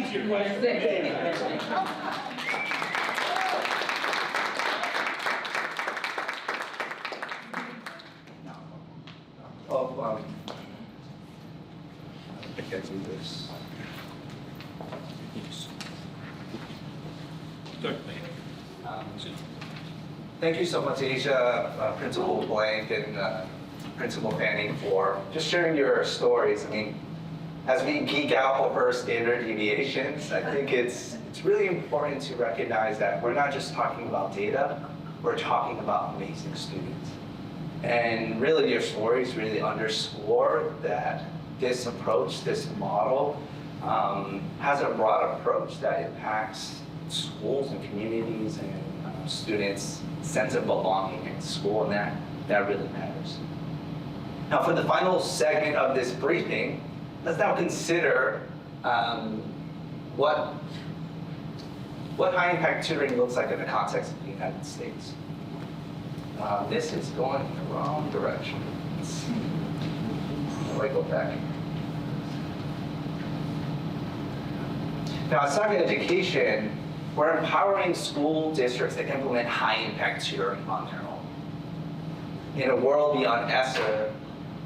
can't do this. Thank you so much, Asia, Principal Blank, and Principal Fanning, for just sharing your stories. I mean, as we geek out over standard deviations, I think it's really important to recognize that we're not just talking about data, we're talking about amazing students. And really, your stories really underscore that this approach, this model, has a broad approach that impacts schools and communities and students' sense of belonging in school, and that really matters. Now, for the final segment of this briefing, let's now consider what high-impact tutoring looks like in the context of the United States. This is going in the wrong direction. Let's see. How do I go back? Now, at Saga Education, we're empowering school districts to implement high-impact tutoring on their own. In a world beyond ESSER,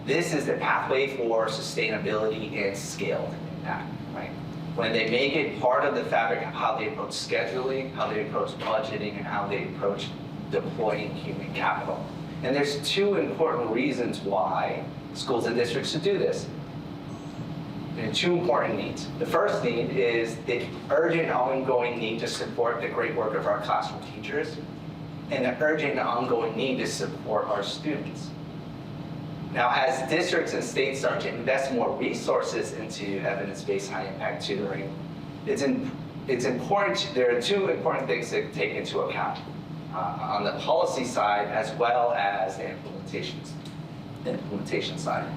this is the pathway for sustainability and scaled impact, right? When they make it part of the fabric of how they approach scheduling, how they approach budgeting, and how they approach deploying human capital. And there's two important reasons why schools and districts should do this. And two important needs. The first need is the urgent ongoing need to support the great work of our classroom teachers, and the urgent ongoing need to support our students. Now, as districts and states start to invest more resources into evidence-based high-impact tutoring, it's important. There are two important things to take into account on the policy side as well as the implementation side.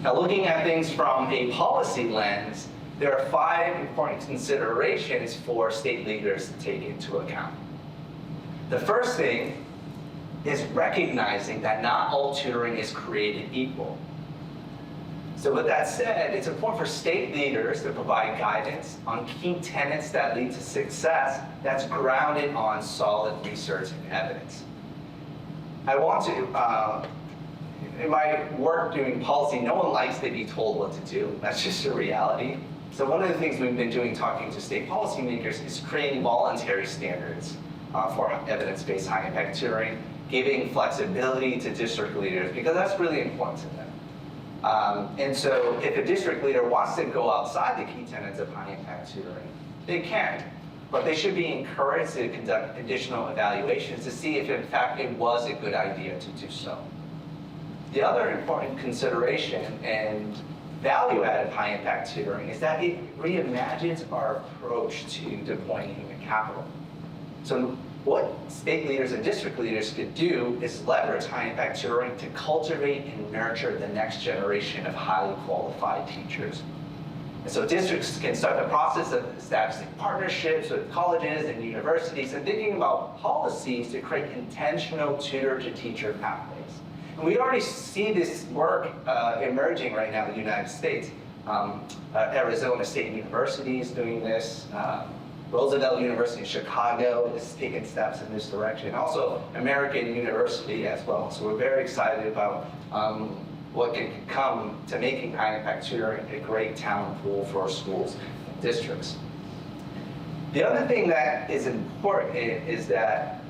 Now, looking at things from a policy lens, there are 5 important considerations for state leaders to take into account. The first thing is recognizing that not all tutoring is created equal. So with that said, it's important for state leaders to provide guidance on key tenets that lead to success that's grounded on solid research and evidence. I want to, in my work doing policy, no one likes to be told what to do. That's just a reality. So one of the things we've been doing talking to state policymakers is creating voluntary standards for evidence-based high-impact tutoring, giving flexibility to district leaders, because that's really important to them. And so if a district leader wants to go outside the key tenets of high-impact tutoring, they can, but they should be encouraged to conduct additional evaluations to see if in fact it was a good idea to do so. The other important consideration and value-added of high-impact tutoring is that it reimagines our approach to deploying human capital. So what state leaders and district leaders could do is leverage high-impact tutoring to cultivate and nurture the next generation of highly qualified teachers. And so districts can start the process of establishing partnerships with colleges and universities and thinking about policies to create intentional tutor-to-teacher pathways. And we already see this work emerging right now in the United States. Arizona State University is doing this. Roosevelt University in Chicago is taking steps in this direction. Also, American University as well. So we're very excited about what can come to making high-impact tutoring a great talent pool for our schools and districts. The other thing that is important is that,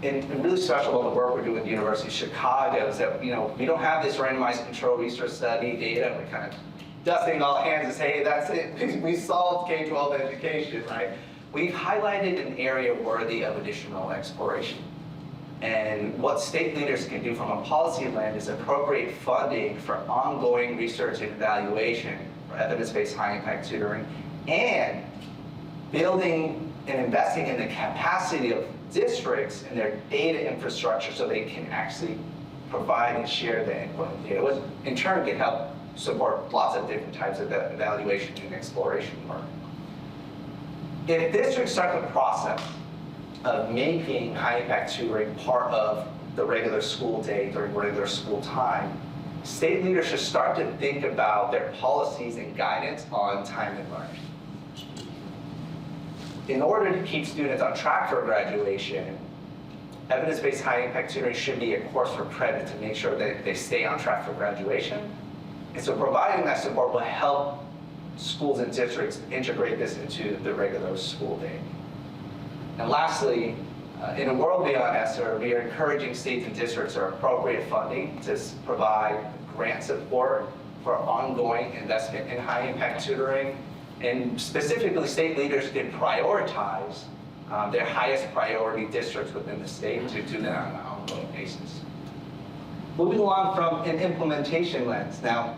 and really special about the work we're doing at the University of Chicago, is that we don't have this randomized control research study data. We're kind of dusting all hands and say, hey, that's it. We solved K-12 education, right? We've highlighted an area worthy of additional exploration. And what state leaders can do from a policy lens is appropriate funding for ongoing research and evaluation for evidence-based high-impact tutoring, and building and investing in the capacity of districts and their data infrastructure so they can actually provide and share the input and data, which in turn can help support lots of different types of evaluation and exploration work. If districts start the process of making high-impact tutoring part of the regular school day during regular school time, state leaders should start to think about their policies and guidance on time and learning. In order to keep students on track for graduation, evidence-based high-impact tutoring should be a course for credit to make sure that they stay on track for graduation. And so providing that support will help schools and districts integrate this into the regular school day. And lastly, in a world beyond ESSER, we are encouraging states and districts or appropriate funding to provide grant support for ongoing investment in high-impact tutoring. And specifically, state leaders can prioritize their highest priority districts within the state to do that on an ongoing basis. Moving along from an implementation lens. Now,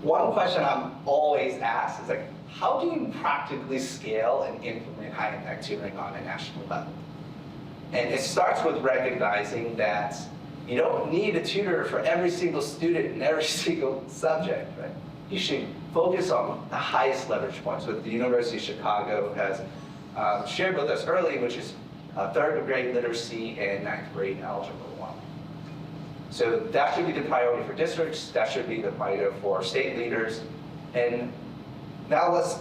one question I'm always asked is like, how do you practically scale and implement high-impact tutoring on a national level? And it starts with recognizing that you don't need a tutor for every single student in every single subject, right? You should focus on the highest leverage points, what the University of Chicago has shared with us early, which is third grade literacy and ninth grade algebra 1. So that should be the priority for districts, that should be the priority for state leaders. And now let's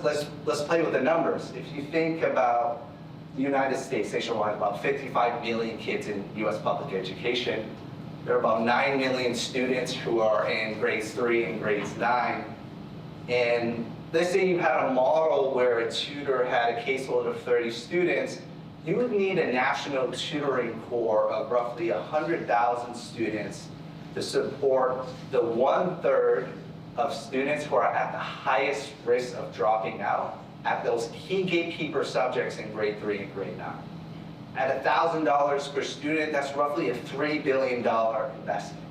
play with the numbers. If you think about the United States nationwide, about 55 million kids in US public education. There are about 9 million students who are in grades 3 and grades 9. And let's say you had a model where a tutor had a caseload of 30 students, you would need a national tutoring corps of roughly 100,000 students to support the 1/3 of students who are at the highest risk of dropping out at those key gatekeeper subjects in grade 3 and grade 9. At $1,000 per student, that's roughly a $3 billion investment.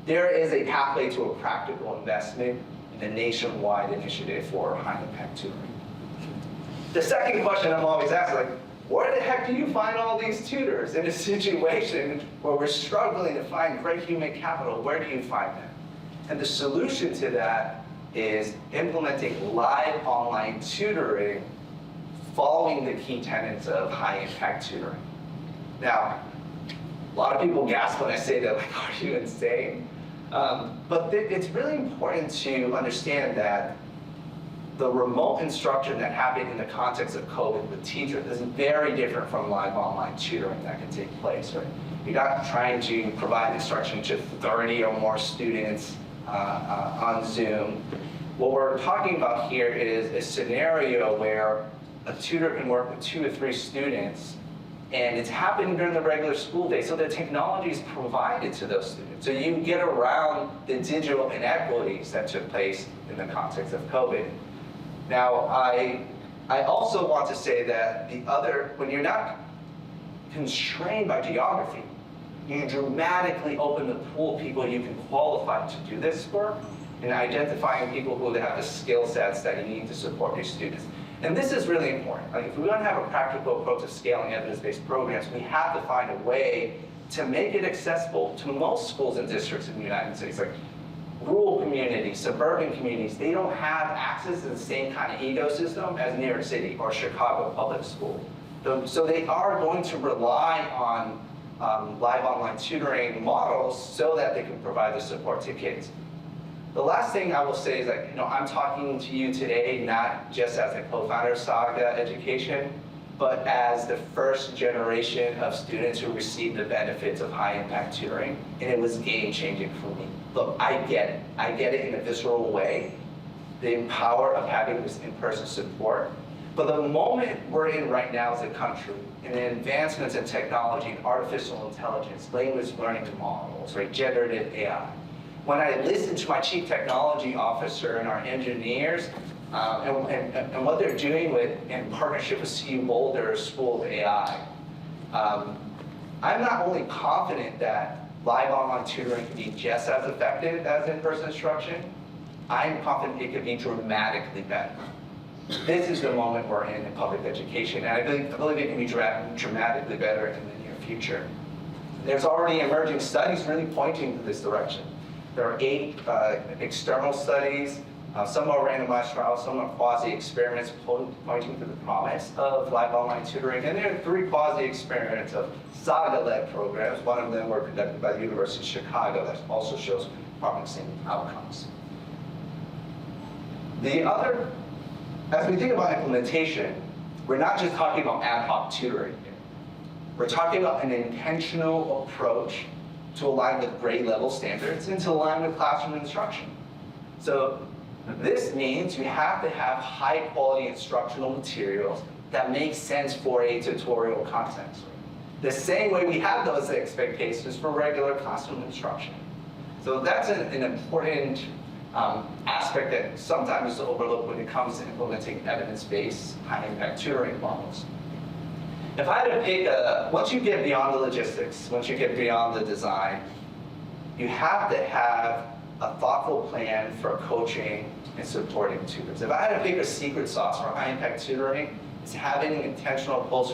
There is a pathway to a practical investment in a nationwide initiative for high-impact tutoring. The second question I'm always asked, like, where the heck do you find all these tutors in a situation where we're struggling to find great human capital? Where do you find them? And the solution to that is implementing live online tutoring following the key tenets of high-impact tutoring. Now, a lot of people gasp when I say that, like, are you insane? But it's really important to understand that the remote instruction that happened in the context of COVID with teachers is very different from live online tutoring that can take place, right? You're not trying to provide instruction to 30 or more students on Zoom. What we're talking about here is a scenario where a tutor can work with 2 or 3 students, and it's happening during the regular school day, so the technology is provided to those students. So you get around the digital inequities that took place in the context of COVID. Now, I also want to say that when you're not constrained by geography, you dramatically open the pool of people you can qualify to do this work, and identifying people who have the skill sets that you need to support your students. And this is really important. Like, if we want to have a practical approach to scaling evidence-based programs, we have to find a way to make it accessible to most schools and districts in the United States. Like rural communities, suburban communities, they don't have access to the same kind of ecosystem as New York City or Chicago public school. So they are going to rely on live online tutoring models so that they can provide the support to kids. The last thing I will say is that, I'm talking to you today not just as a co-founder of Saga Education, but as the first generation of students who received the benefits of high-impact tutoring, and it was game-changing for me. Look, I get it. I get it in a visceral way, the power of having this in-person support. But the moment we're in right now as a country, in the advancements in technology and artificial intelligence, language learning models, right, generative AI, when I listen to my chief technology officer and our engineers and what they're doing in partnership with CU Boulder's School of AI, I'm not only confident that live online tutoring can be just as effective as in-person instruction, I'm confident it could be dramatically better. This is the moment we're in public education, and I believe it can be dramatically better in the near future. There's already emerging studies really pointing to this direction. There are 8 external studies, some are randomized trials, some are quasi-experiments pointing to the promise of live online tutoring, and there are 3 quasi-experiments of Saga-led programs. One of them were conducted by the University of Chicago that also shows promising outcomes. As we think about implementation, we're not just talking about ad hoc tutoring here. We're talking about an intentional approach to align with grade level standards and to align with classroom instruction. So this means you have to have high quality instructional materials that make sense for a tutorial context. The same way we have those expectations for regular classroom instruction. So that's an important aspect that sometimes is overlooked when it comes to implementing evidence-based high-impact tutoring models. If I had to pick once you get beyond the logistics, once you get beyond the design, you have to have a thoughtful plan for coaching and supporting tutors. If I had to pick a secret sauce for high-impact tutoring, is having an intentional approach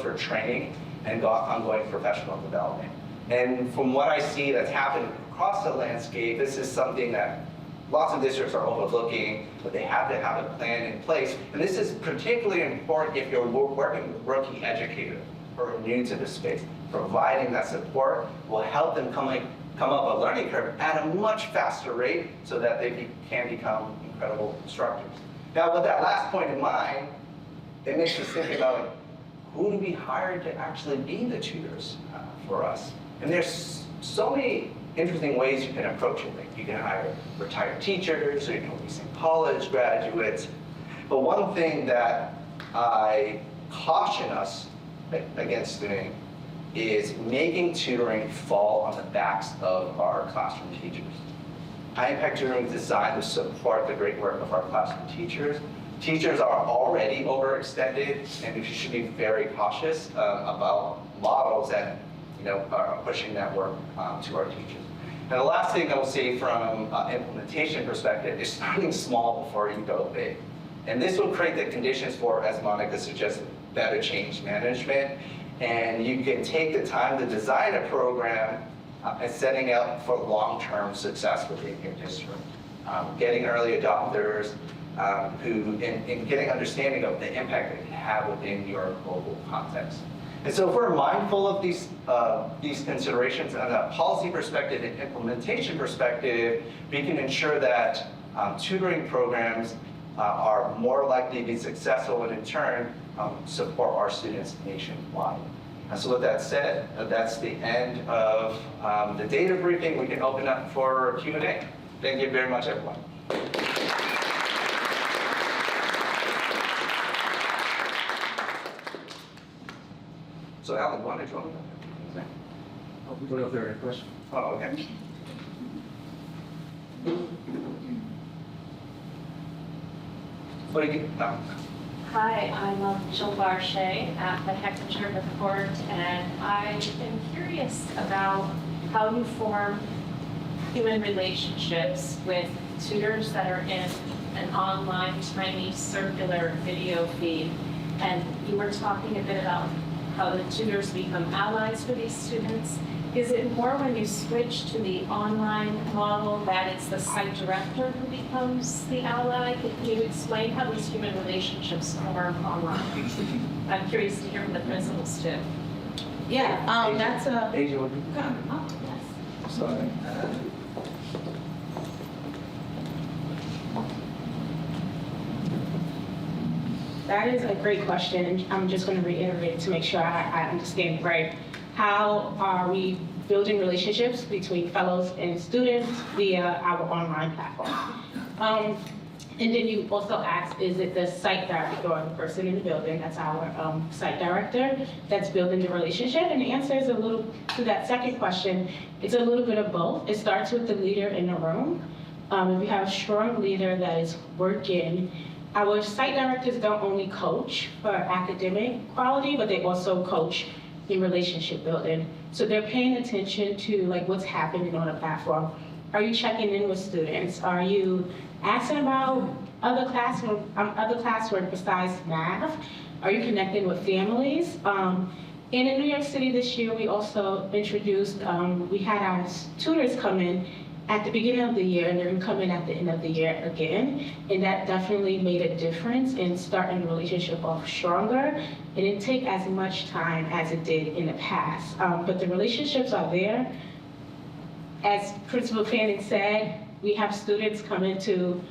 for training and ongoing professional development. And from what I see that's happened across the landscape, this is something that lots of districts are overlooking, but they have to have a plan in place. And this is particularly important if you're working with rookie educators who are new to the space. Providing that support will help them come up a learning curve at a much faster rate so that they can become incredible instructors. Now, with that last point in mind, it makes us think about who do we hire to actually be the tutors for us? And there's so many interesting ways you can approach it. Like you can hire retired teachers, or you can recent college graduates. But one thing that I caution us against doing is making tutoring fall on the backs of our classroom teachers. High impact tutoring is designed to support the great work of our classroom teachers. Teachers are already overextended, and we should be very cautious about models that are pushing that work to our teachers. And the last thing I will say from implementation perspective is starting small before you go big. And this will create the conditions for, as Monica suggested, better change management. And you can take the time to design a program and setting up for long-term success within your district. Getting early adopters and getting understanding of the impact it can have within your global context. And so if we're mindful of these considerations on a policy perspective and implementation perspective, we can ensure that tutoring programs are more likely to be successful and in turn support our students nationwide. And so with that said, that's the end of the data briefing. We can open up for Q&A. Thank you very much, everyone. So Alan, why don't you join me? Oh, we don't know if there are any questions. Oh, okay. What do you get? No. Hi, I'm Jill Barchet at the Hecklinger Report, and I am curious about how you form human relationships with tutors that are in an online tiny circular video feed. And you were talking a bit about how the tutors become allies for these students. Is it more when you switch to the online model that it's the site director who becomes the ally? Can you explain how these human relationships form online? I'm curious to hear from the principals too. Yeah, that's a. AJ, what do you? Oh, yes. Sorry. That is a great question, and I'm just going to reiterate it to make sure I understand it right. How are we building relationships between fellows and students via our online platform? And then you also asked, is it the site director or the person in the building, that's our site director, that's building the relationship? And the answer is to that second question, it's a little bit of both. It starts with the leader in the room. If you have a strong leader that is working, our site directors don't only coach for academic quality, but they also coach in relationship building. So they're paying attention to what's happening on the platform. Are you checking in with students? Are you asking about other classwork besides math? Are you connecting with families? And in New York City this year, we also introduced, we had our tutors come in at the beginning of the year, and they're going to come in at the end of the year again. And that definitely made a difference in starting the relationship off stronger. It didn't take as much time as it did in the past. But the relationships are there. As Principal Fanning said, we have students come into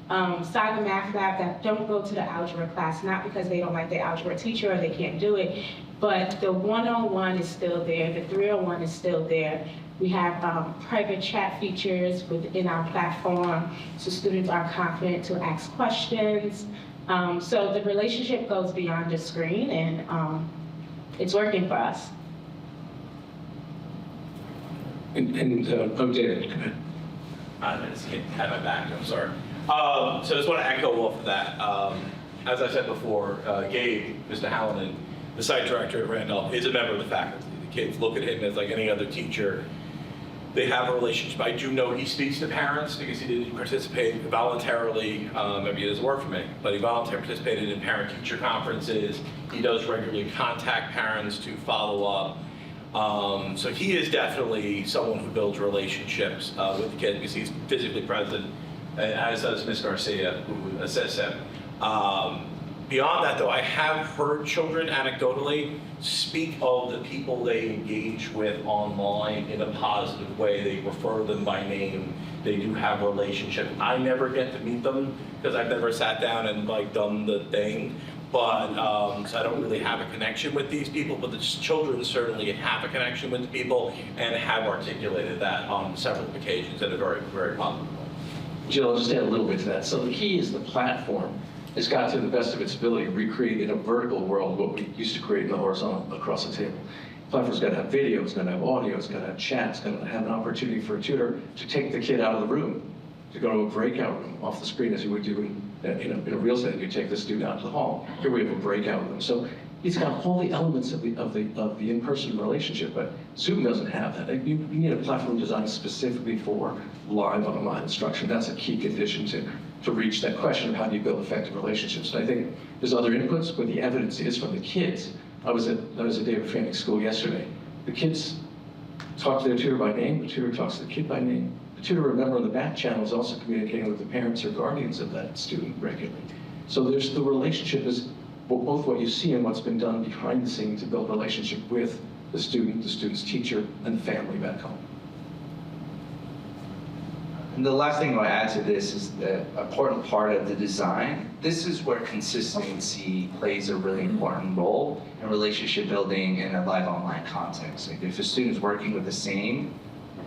Saga Math Lab that don't go to the algebra class, not because they don't like the algebra teacher or they can't do it, but the one-on-one is still there, the 301 is still there. We have private chat features within our platform, so students are confident to ask questions. So the relationship goes beyond the screen, and it's working for us. And David, go ahead. I just had my back, I'm sorry. So I just want to echo off of that. As I said before, Gabe, Mr. Hallinan, the site director at Randolph, is a member of the faculty. The kids look at him as like any other teacher. They have a relationship. I do know he speaks to parents because he did participate voluntarily. Maybe it doesn't work for me, but he voluntarily participated in parent-teacher conferences. He does regularly contact parents to follow up. So he is definitely someone who builds relationships with the kids because he's physically present, as does Ms. Garcia, who assists him. Beyond that, though, I have heard children anecdotally speak of the people they engage with online in a positive way. They refer them by name. They do have a relationship. I never get to meet them because I've never sat down and like done the thing. But so I don't really have a connection with these people, but the children certainly have a connection with the people and have articulated that on several occasions in a very, very positive way. Jill, I'll just add a little bit to that. So the key is the platform has got to the best of its ability recreate in a vertical world what we used to create in the horizontal across the table. The platform's got to have video, it's got to have audio, it's got to have chat, it's got to have an opportunity for a tutor to take the kid out of the room, to go to a breakout room off the screen as you would do in a real setting. You take the student out to the hall. Here we have a breakout room. So it's got all the elements of the in-person relationship, but Zoom doesn't have that. You need a platform designed specifically for live online instruction. That's a key condition to reach that question of how do you build effective relationships. And I think there's other inputs, but the evidence is from the kids. I was at David Fanning School yesterday. The kids talk to their tutor by name, the tutor talks to the kid by name. The tutor, remember, on the back channel is also communicating with the parents or guardians of that student regularly. So there's the relationship is both what you see and what's been done behind the scenes to build a relationship with the student, the student's teacher, and the family back home. And the last thing I'll add to this is the important part of the design. This is where consistency plays a really important role in relationship building in a live online context. Like if a student's working with the same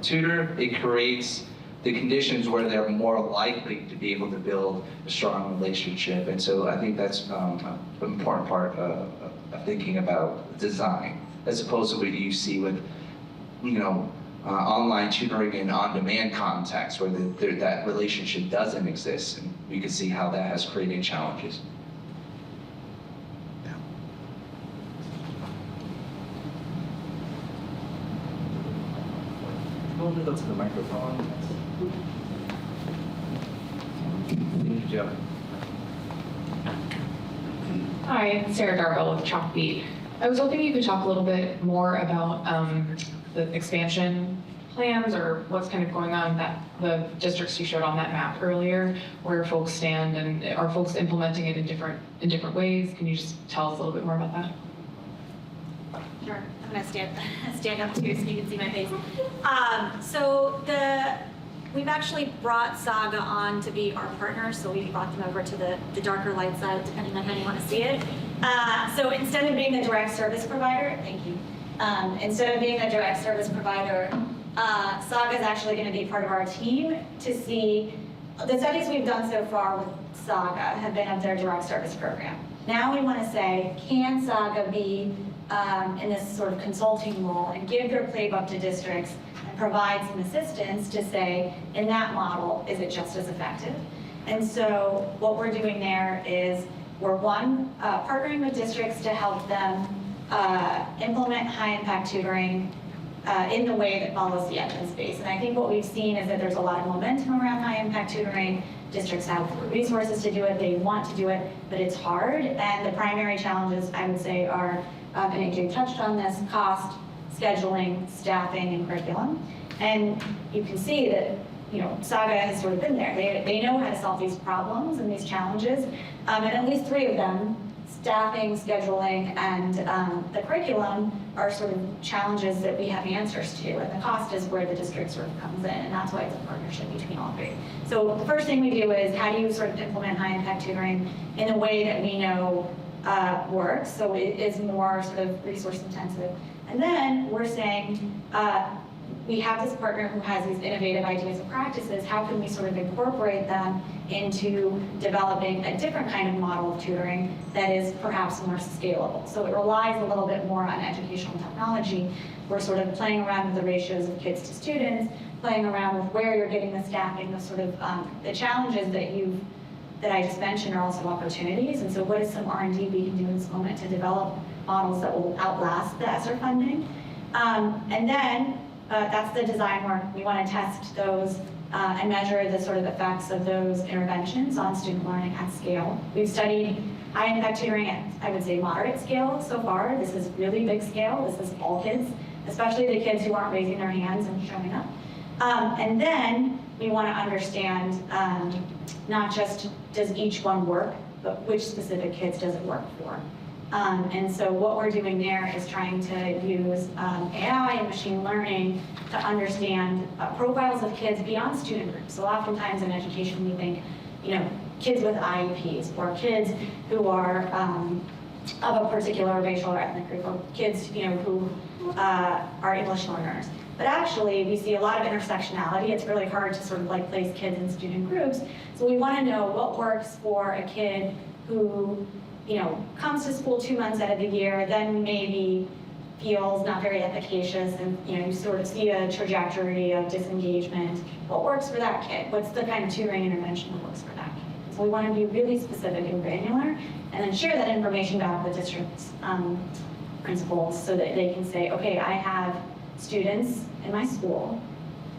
tutor, it creates the conditions where they're more likely to be able to build a strong relationship. And so I think that's an important part of thinking about design, as opposed to what you see with, online tutoring in on-demand context where that relationship doesn't exist. And we can see how that has created challenges. Go to the microphone. Thank you, Joe. Hi, it's Sarah Darville with Chalkbeat. I was hoping you could talk a little bit more about the expansion plans or what's kind of going on that the districts you showed on that map earlier, where folks stand and are folks implementing it in different ways? Can you just tell us a little bit more about that? Sure, I'm gonna stand up too so you can see my face. We've actually brought Saga on to be our partner, so we brought them over to the darker light side, depending on how you want to see it. So instead of being the direct service provider, thank you. Instead of being the direct service provider, Saga is actually going to be part of our team to see the studies we've done so far with Saga have been of their direct service program. Now we want to say, can Saga be in this sort of consulting role and give their playbook to districts and provide some assistance to say, in that model, is it just as effective? And so what we're doing there is we're partnering with districts to help them implement high-impact tutoring in the way that follows the evidence base. And I think what we've seen is that there's a lot of momentum around high-impact tutoring. Districts have resources to do it, they want to do it, but it's hard. And the primary challenges, I would say, are, and AJ touched on this, cost, scheduling, staffing, and curriculum. And you can see that Saga has sort of been there. They know how to solve these problems and these challenges. And at least 3 of them, staffing, scheduling, and the curriculum, are sort of challenges that we have answers to. And the cost is where the district sort of comes in, and that's why it's a partnership between all 3. So the first thing we do is, how do you sort of implement high-impact tutoring in a way that we know works, so it is more sort of resource intensive. And then we're saying, we have this partner who has these innovative ideas and practices. How can we sort of incorporate them into developing a different kind of model of tutoring that is perhaps more scalable? So it relies a little bit more on educational technology. We're sort of playing around with the ratios of kids to students, playing around with where you're getting the staffing, the sort of the challenges that I just mentioned are also opportunities. And so what is some R&D we can do in this moment to develop models that will outlast the ESSER funding? And then that's the design work. We want to test those and measure the sort of effects of those interventions on student learning at scale. We've studied high impact tutoring at, I would say, moderate scale so far. This is really big scale. This is all kids, especially the kids who aren't raising their hands and showing up. And then we want to understand not just does each one work, but which specific kids does it work for. And so what we're doing there is trying to use AI and machine learning to understand profiles of kids beyond student groups. So oftentimes in education we think, kids with IEPs or kids who are of a particular racial or ethnic group, or kids, who are English learners. But actually, we see a lot of intersectionality. It's really hard to sort of like place kids in student groups. So we want to know what works for a kid who, comes to school 2 months out of the year, then maybe feels not very efficacious, and you sort of see a trajectory of disengagement. What works for that kid? What's the kind of tutoring intervention that works for that kid? So we want to be really specific and granular, and then share that information back with district's principals so that they can say, okay, I have students in my school.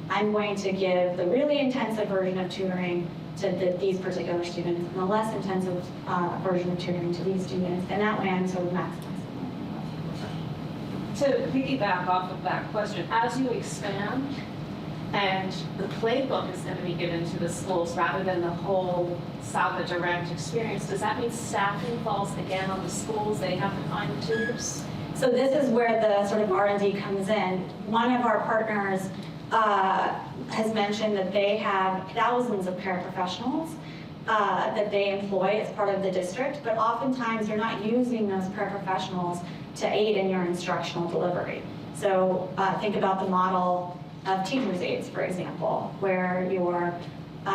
I'm going to give the really intensive version of tutoring to these particular students and the less intensive version of tutoring to these students. And that way I'm sort of maximizing. To piggyback off of that question, as you expand and the playbook is going to be given to the schools rather than the whole Saga direct experience, does that mean staffing falls again on the schools? They have to find the tutors? So this is where the sort of R&D comes in. One of our partners has mentioned that they have thousands of paraprofessionals that they employ as part of the district, but oftentimes you're not using those paraprofessionals to aid in your instructional delivery. So think about the model of teacher's aides, for example, where you're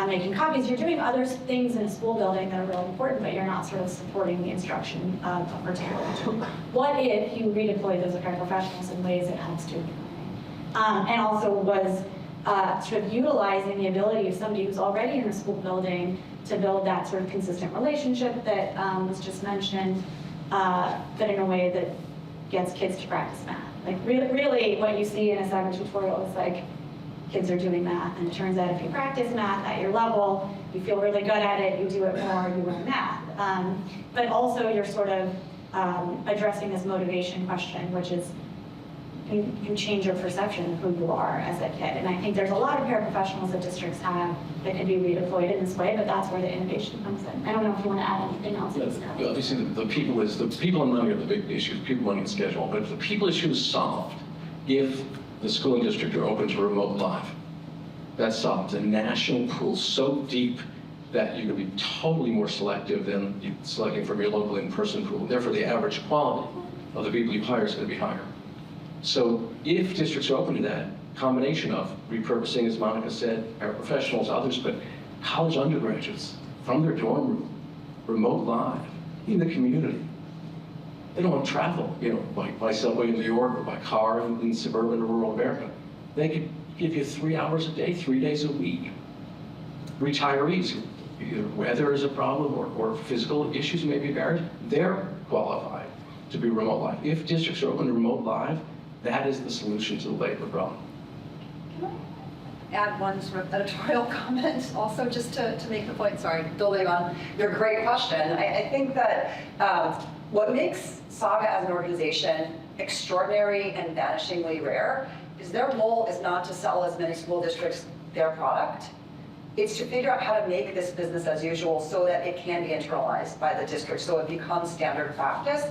making copies. You're doing other things in a school building that are really important, but you're not sort of supporting the instruction of a particular tool. What if you redeploy those paraprofessionals in ways that help student learning? And also was sort of utilizing the ability of somebody who's already in a school building to build that sort of consistent relationship that was just mentioned, but in a way that gets kids to practice math. Like really what you see in a Saga tutorial is like, kids are doing math, and it turns out if you practice math at your level, you feel really good at it, you do it more, you learn math. But also you're sort of addressing this motivation question, which is you change your perception of who you are as a kid. And I think there's a lot of paraprofessionals that districts have that can be redeployed in this way, but that's where the innovation comes in. I don't know if you want to add anything else. Well, obviously, the people and money are the big issues, people, money, and schedule. But if the people issue is solved, if the school and district are open to remote live, that's solved. The national pool so deep that you can be totally more selective than you selecting from your local in-person pool. Therefore, the average quality of the people you hire is going to be higher. So if districts are open to that, combination of repurposing, as Monica said, paraprofessionals, others, but college undergraduates from their dorm room, remote live, in the community. They don't want to travel, by subway in New York or by car in suburban or rural America. They could give you 3 hours a day, 3 days a week. Retirees, either weather is a problem or physical issues may be barriers, they're qualified to be remote live. If districts are open to remote live, that is the solution to the labor problem. Can I add one sort of editorial comment also just to make the point, sorry, building on your great question. I think that what makes Saga as an organization extraordinary and vanishingly rare is their goal is not to sell as many school districts their product. It's to figure out how to make this business as usual so that it can be internalized by the district, so it becomes standard practice,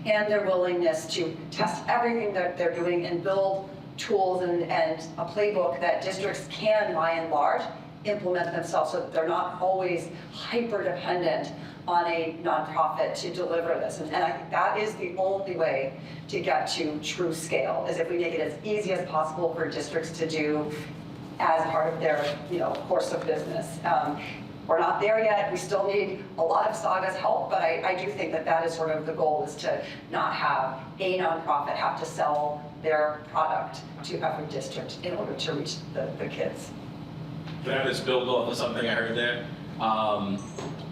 and their willingness to test everything that they're doing and build tools and a playbook that districts can, by and large, implement themselves so that they're not always hyper-dependent on a nonprofit to deliver this. And I think that is the only way to get to true scale, is if we make it as easy as possible for districts to do as part of their course of business. We're not there yet. We still need a lot of Saga's help, but I do think that is sort of the goal, is to not have a nonprofit have to sell their product to every district in order to reach the kids. Can I just build off of something I heard there?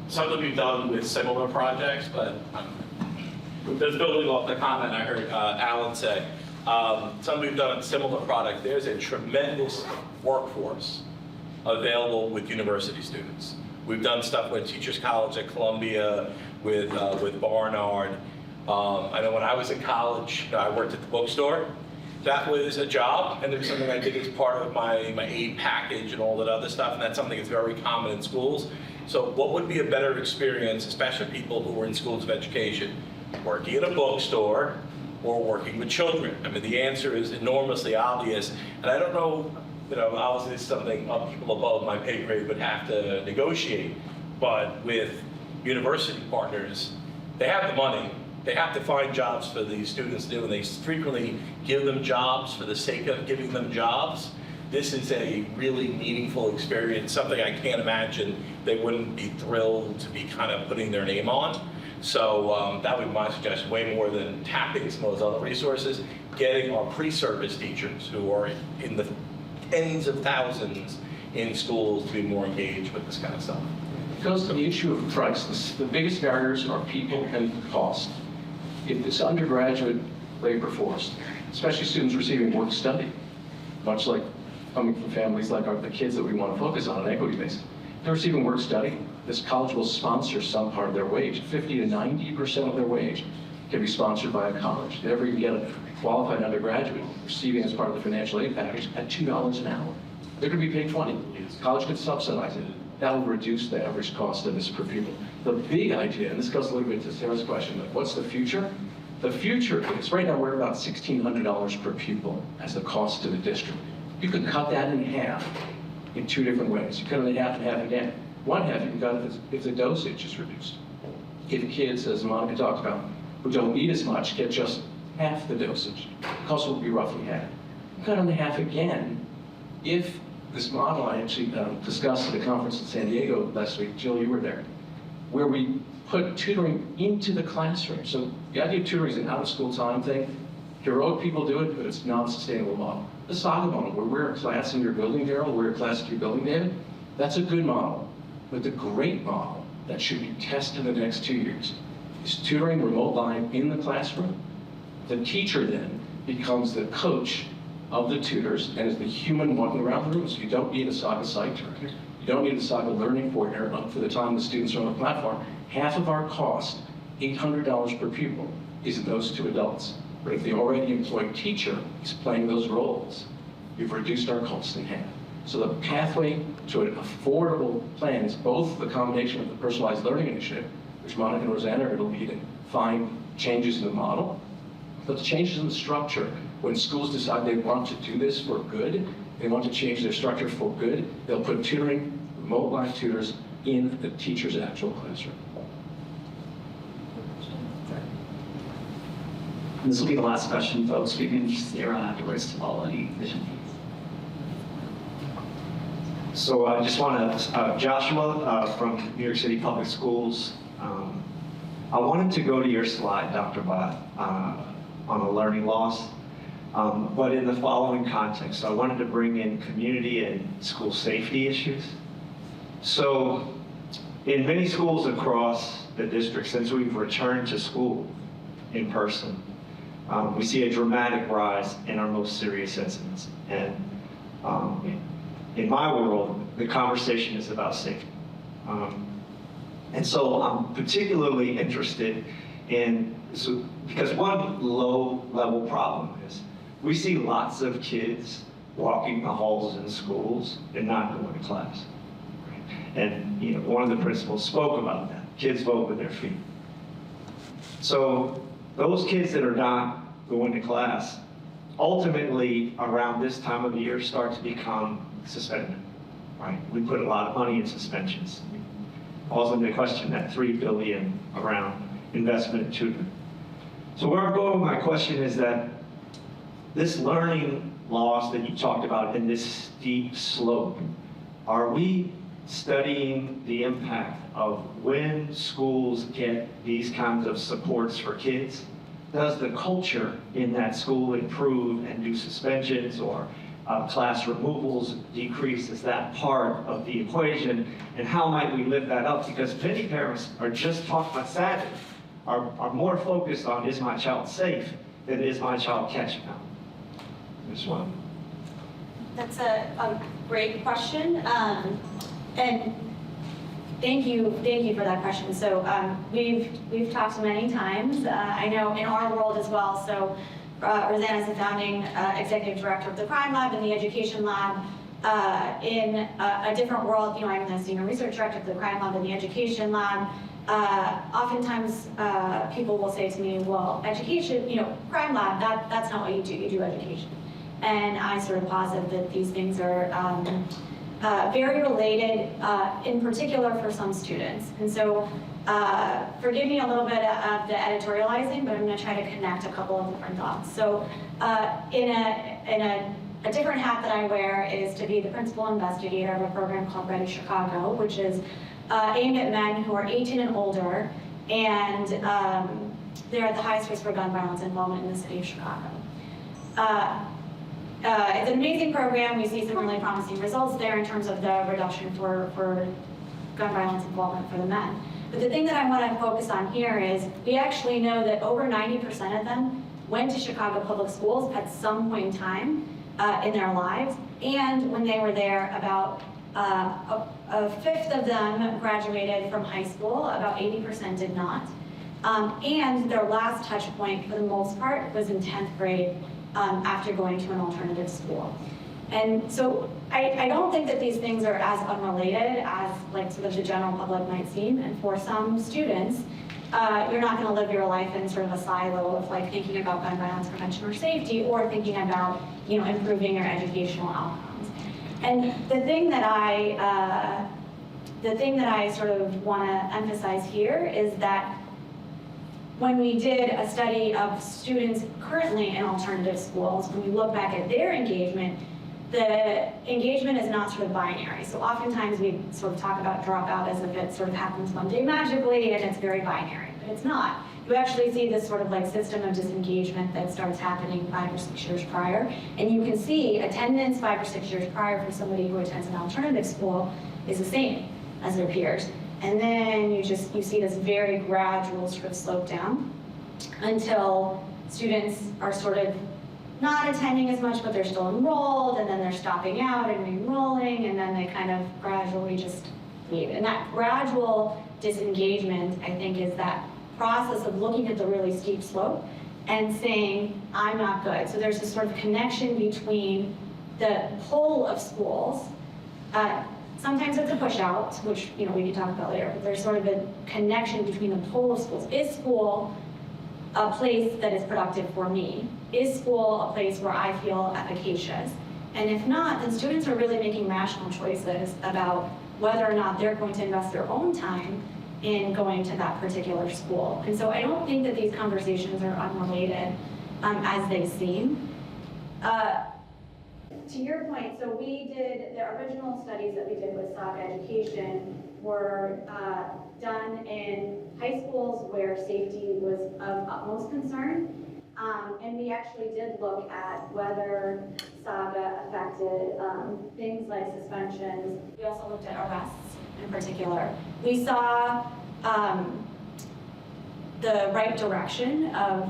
Something we've done with similar projects, but just building off the comment I heard Alan say. Some we've done a similar product. There's a tremendous workforce available with university students. We've done stuff with Teachers College at Columbia, with Barnard. I know when I was in college, I worked at the bookstore. That was a job, and it was something I did as part of my aid package and all that other stuff, and that's something that's very common in schools. So what would be a better experience, especially people who are in schools of education, working at a bookstore or working with children? I mean, the answer is enormously obvious, and I don't know, obviously it's something people above my pay grade would have to negotiate, but with university partners, they have the money. They have to find jobs for these students to do, and they frequently give them jobs for the sake of giving them jobs. This is a really meaningful experience, something I can't imagine they wouldn't be thrilled to be kind of putting their name on. So that would be my suggestion, way more than tapping some of those other resources, getting our pre-service teachers who are in the tens of thousands in schools to be more engaged with this kind of stuff. It goes to the issue of price. The biggest barriers are people and cost. If this undergraduate labor force, especially students receiving work study, much like coming from families like the kids that we want to focus on an equity basis, they're receiving work study, this college will sponsor some part of their wage. 50 to 90% of their wage can be sponsored by a college. They ever get a qualified undergraduate receiving as part of the financial aid package at $2 an hour. They're going to be paid $20. College could subsidize it. That will reduce the average cost of this per pupil. The big idea, and this goes a little bit to Sarah's question, like what's the future? The future is, right now we're about $1,600 per pupil as the cost to the district. You can cut that in half in two different ways. You cut it in half and half again. One half you can cut if the dosage is reduced. If kids, as Monica talked about, who don't need as much get just half the dosage, the cost will be roughly half. Cut it in half again if this model I actually discussed at a conference in San Diego last week, Jill, you were there, where we put tutoring into the classroom. So the idea of tutoring is an out-of-school time thing. Heroic people do it, but it's not a sustainable model. The Saga model, where we're a class in your building, Daryl, we're a class in your building, David, that's a good model. But the great model that should be tested in the next 2 years is tutoring remote live in the classroom. The teacher then becomes the coach of the tutors and is the human walking around the room. So you don't need a Saga site director. You don't need a Saga learning coordinator for the time the students are on the platform. Half of our cost, $800 per pupil, is in those two adults. But if the already employed teacher is playing those roles, we've reduced our costs in half. So the pathway to an affordable plan is both the combination of the personalized learning initiative, which Monica and Rosanna are going to lead and find changes in the model, but the changes in the structure. When schools decide they want to do this for good, they want to change their structure for good, they'll put tutoring, remote live tutors, in the teacher's actual classroom. And this will be the last question, folks. We can stay around afterwards to follow any vision. So I just want to, Joshua from New York City Public Schools. I wanted to go to your slide, Dr. Bott, on the learning loss, but in the following context. So I wanted to bring in community and school safety issues. So in many schools across the district, since we've returned to school in person, we see a dramatic rise in our most serious incidents. And in my world, the conversation is about safety. And so I'm particularly interested in, because one low-level problem is we see lots of kids walking the halls in schools and not going to class. And one of the principals spoke about that. Kids vote with their feet. So those kids that are not going to class, ultimately around this time of the year start to become suspended. Right? We put a lot of money in suspensions. Calls into question that $3 billion around investment in tutoring. So where I'm going with my question is that this learning loss that you talked about in this steep slope, are we studying the impact of when schools get these kinds of supports for kids? Does the culture in that school improve and do suspensions or class removals decrease? Is that part of the equation? And how might we lift that up? Because many parents are just talking about sadly, are more focused on is my child safe than is my child catching up. as well? That's a great question. And thank you for that question. So we've talked many times. I know in our world as well. So Rosanna's the founding executive director of the Crime Lab and the Education Lab. In a different world, I'm the senior research director of the Crime Lab and the Education Lab. Oftentimes people will say to me, well, education, Crime Lab, that's not what you do education. And I sort of posit that these things are very related, in particular for some students. And so forgive me a little bit of the editorializing, but I'm going to try to connect a couple of different thoughts. So in a different hat that I wear is to be the principal investigator of a program called Ready Chicago, which is aimed at men who are 18 and older, and they're at the highest risk for gun violence involvement in the city of Chicago. It's an amazing program. We see some really promising results there in terms of the reduction for gun violence involvement for the men. But the thing that I want to focus on here is we actually know that over 90% of them went to Chicago public schools at some point in time in their lives. And when they were there, about a fifth of them graduated from high school, about 80% did not. And their last touch point, for the most part, was in 10th grade after going to an alternative school. And so I don't think that these things are as unrelated as like sort of the general public might seem. And for some students, you're not going to live your life in sort of a silo of like thinking about gun violence prevention or safety, or thinking about improving your educational outcomes. And the thing that I sort of want to emphasize here is that when we did a study of students currently in alternative schools, when we look back at their engagement, the engagement is not sort of binary. So oftentimes we sort of talk about dropout as if it sort of happens one day magically and it's very binary, but it's not. You actually see this sort of like system of disengagement that starts happening 5 or 6 years prior. And you can see attendance 5 or 6 years prior for somebody who attends an alternative school is the same as their peers. And then you see this very gradual sort of slope down until students are sort of not attending as much, but they're still enrolled, and then they're stopping out and re-enrolling, and then they kind of gradually just leave. And that gradual disengagement, I think, is that process of looking at the really steep slope and saying, I'm not good. So there's this sort of connection between the pull of schools. Sometimes it's a push out, which we can talk about later, but there's sort of a connection between the pull of schools. Is school a place that is productive for me? Is school a place where I feel efficacious? And if not, then students are really making rational choices about whether or not they're going to invest their own time in going to that particular school. And so I don't think that these conversations are unrelated as they seem. To your point, so we did, the original studies that we did with Saga Education were done in high schools where safety was of utmost concern. And we actually did look at whether Saga affected things like suspensions. We also looked at arrests in particular. We saw the right direction of,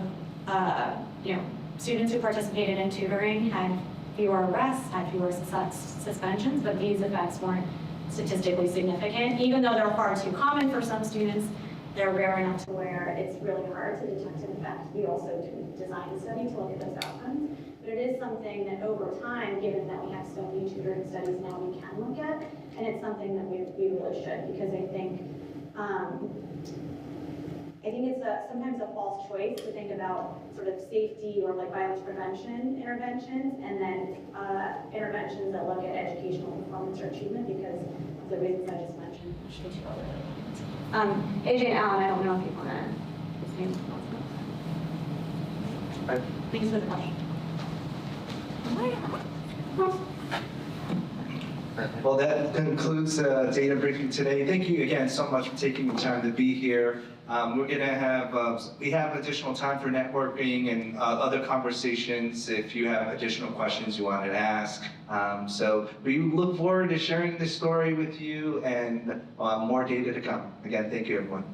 students who participated in tutoring had fewer arrests, had fewer suspensions, but these effects weren't statistically significant. Even though they're far too common for some students, they're rare enough to where it's really hard to detect an effect. We also didn't design the study to look at those outcomes. But it is something that over time, given that we have so many tutoring studies now, we can look at. And it's something that we really should, because I think it's sometimes a false choice to think about sort of safety or like violence prevention interventions and then interventions that look at educational performance or achievement because of the reasons I just mentioned. AJ and Alan, I don't know if you want to say anything else. Thanks for the question. Well, that concludes data briefing today. Thank you again so much for taking the time to be here. We're going to have, we have additional time for networking and other conversations if you have additional questions you wanted to ask. So we look forward to sharing this story with you and more data to come. Again, thank you everyone.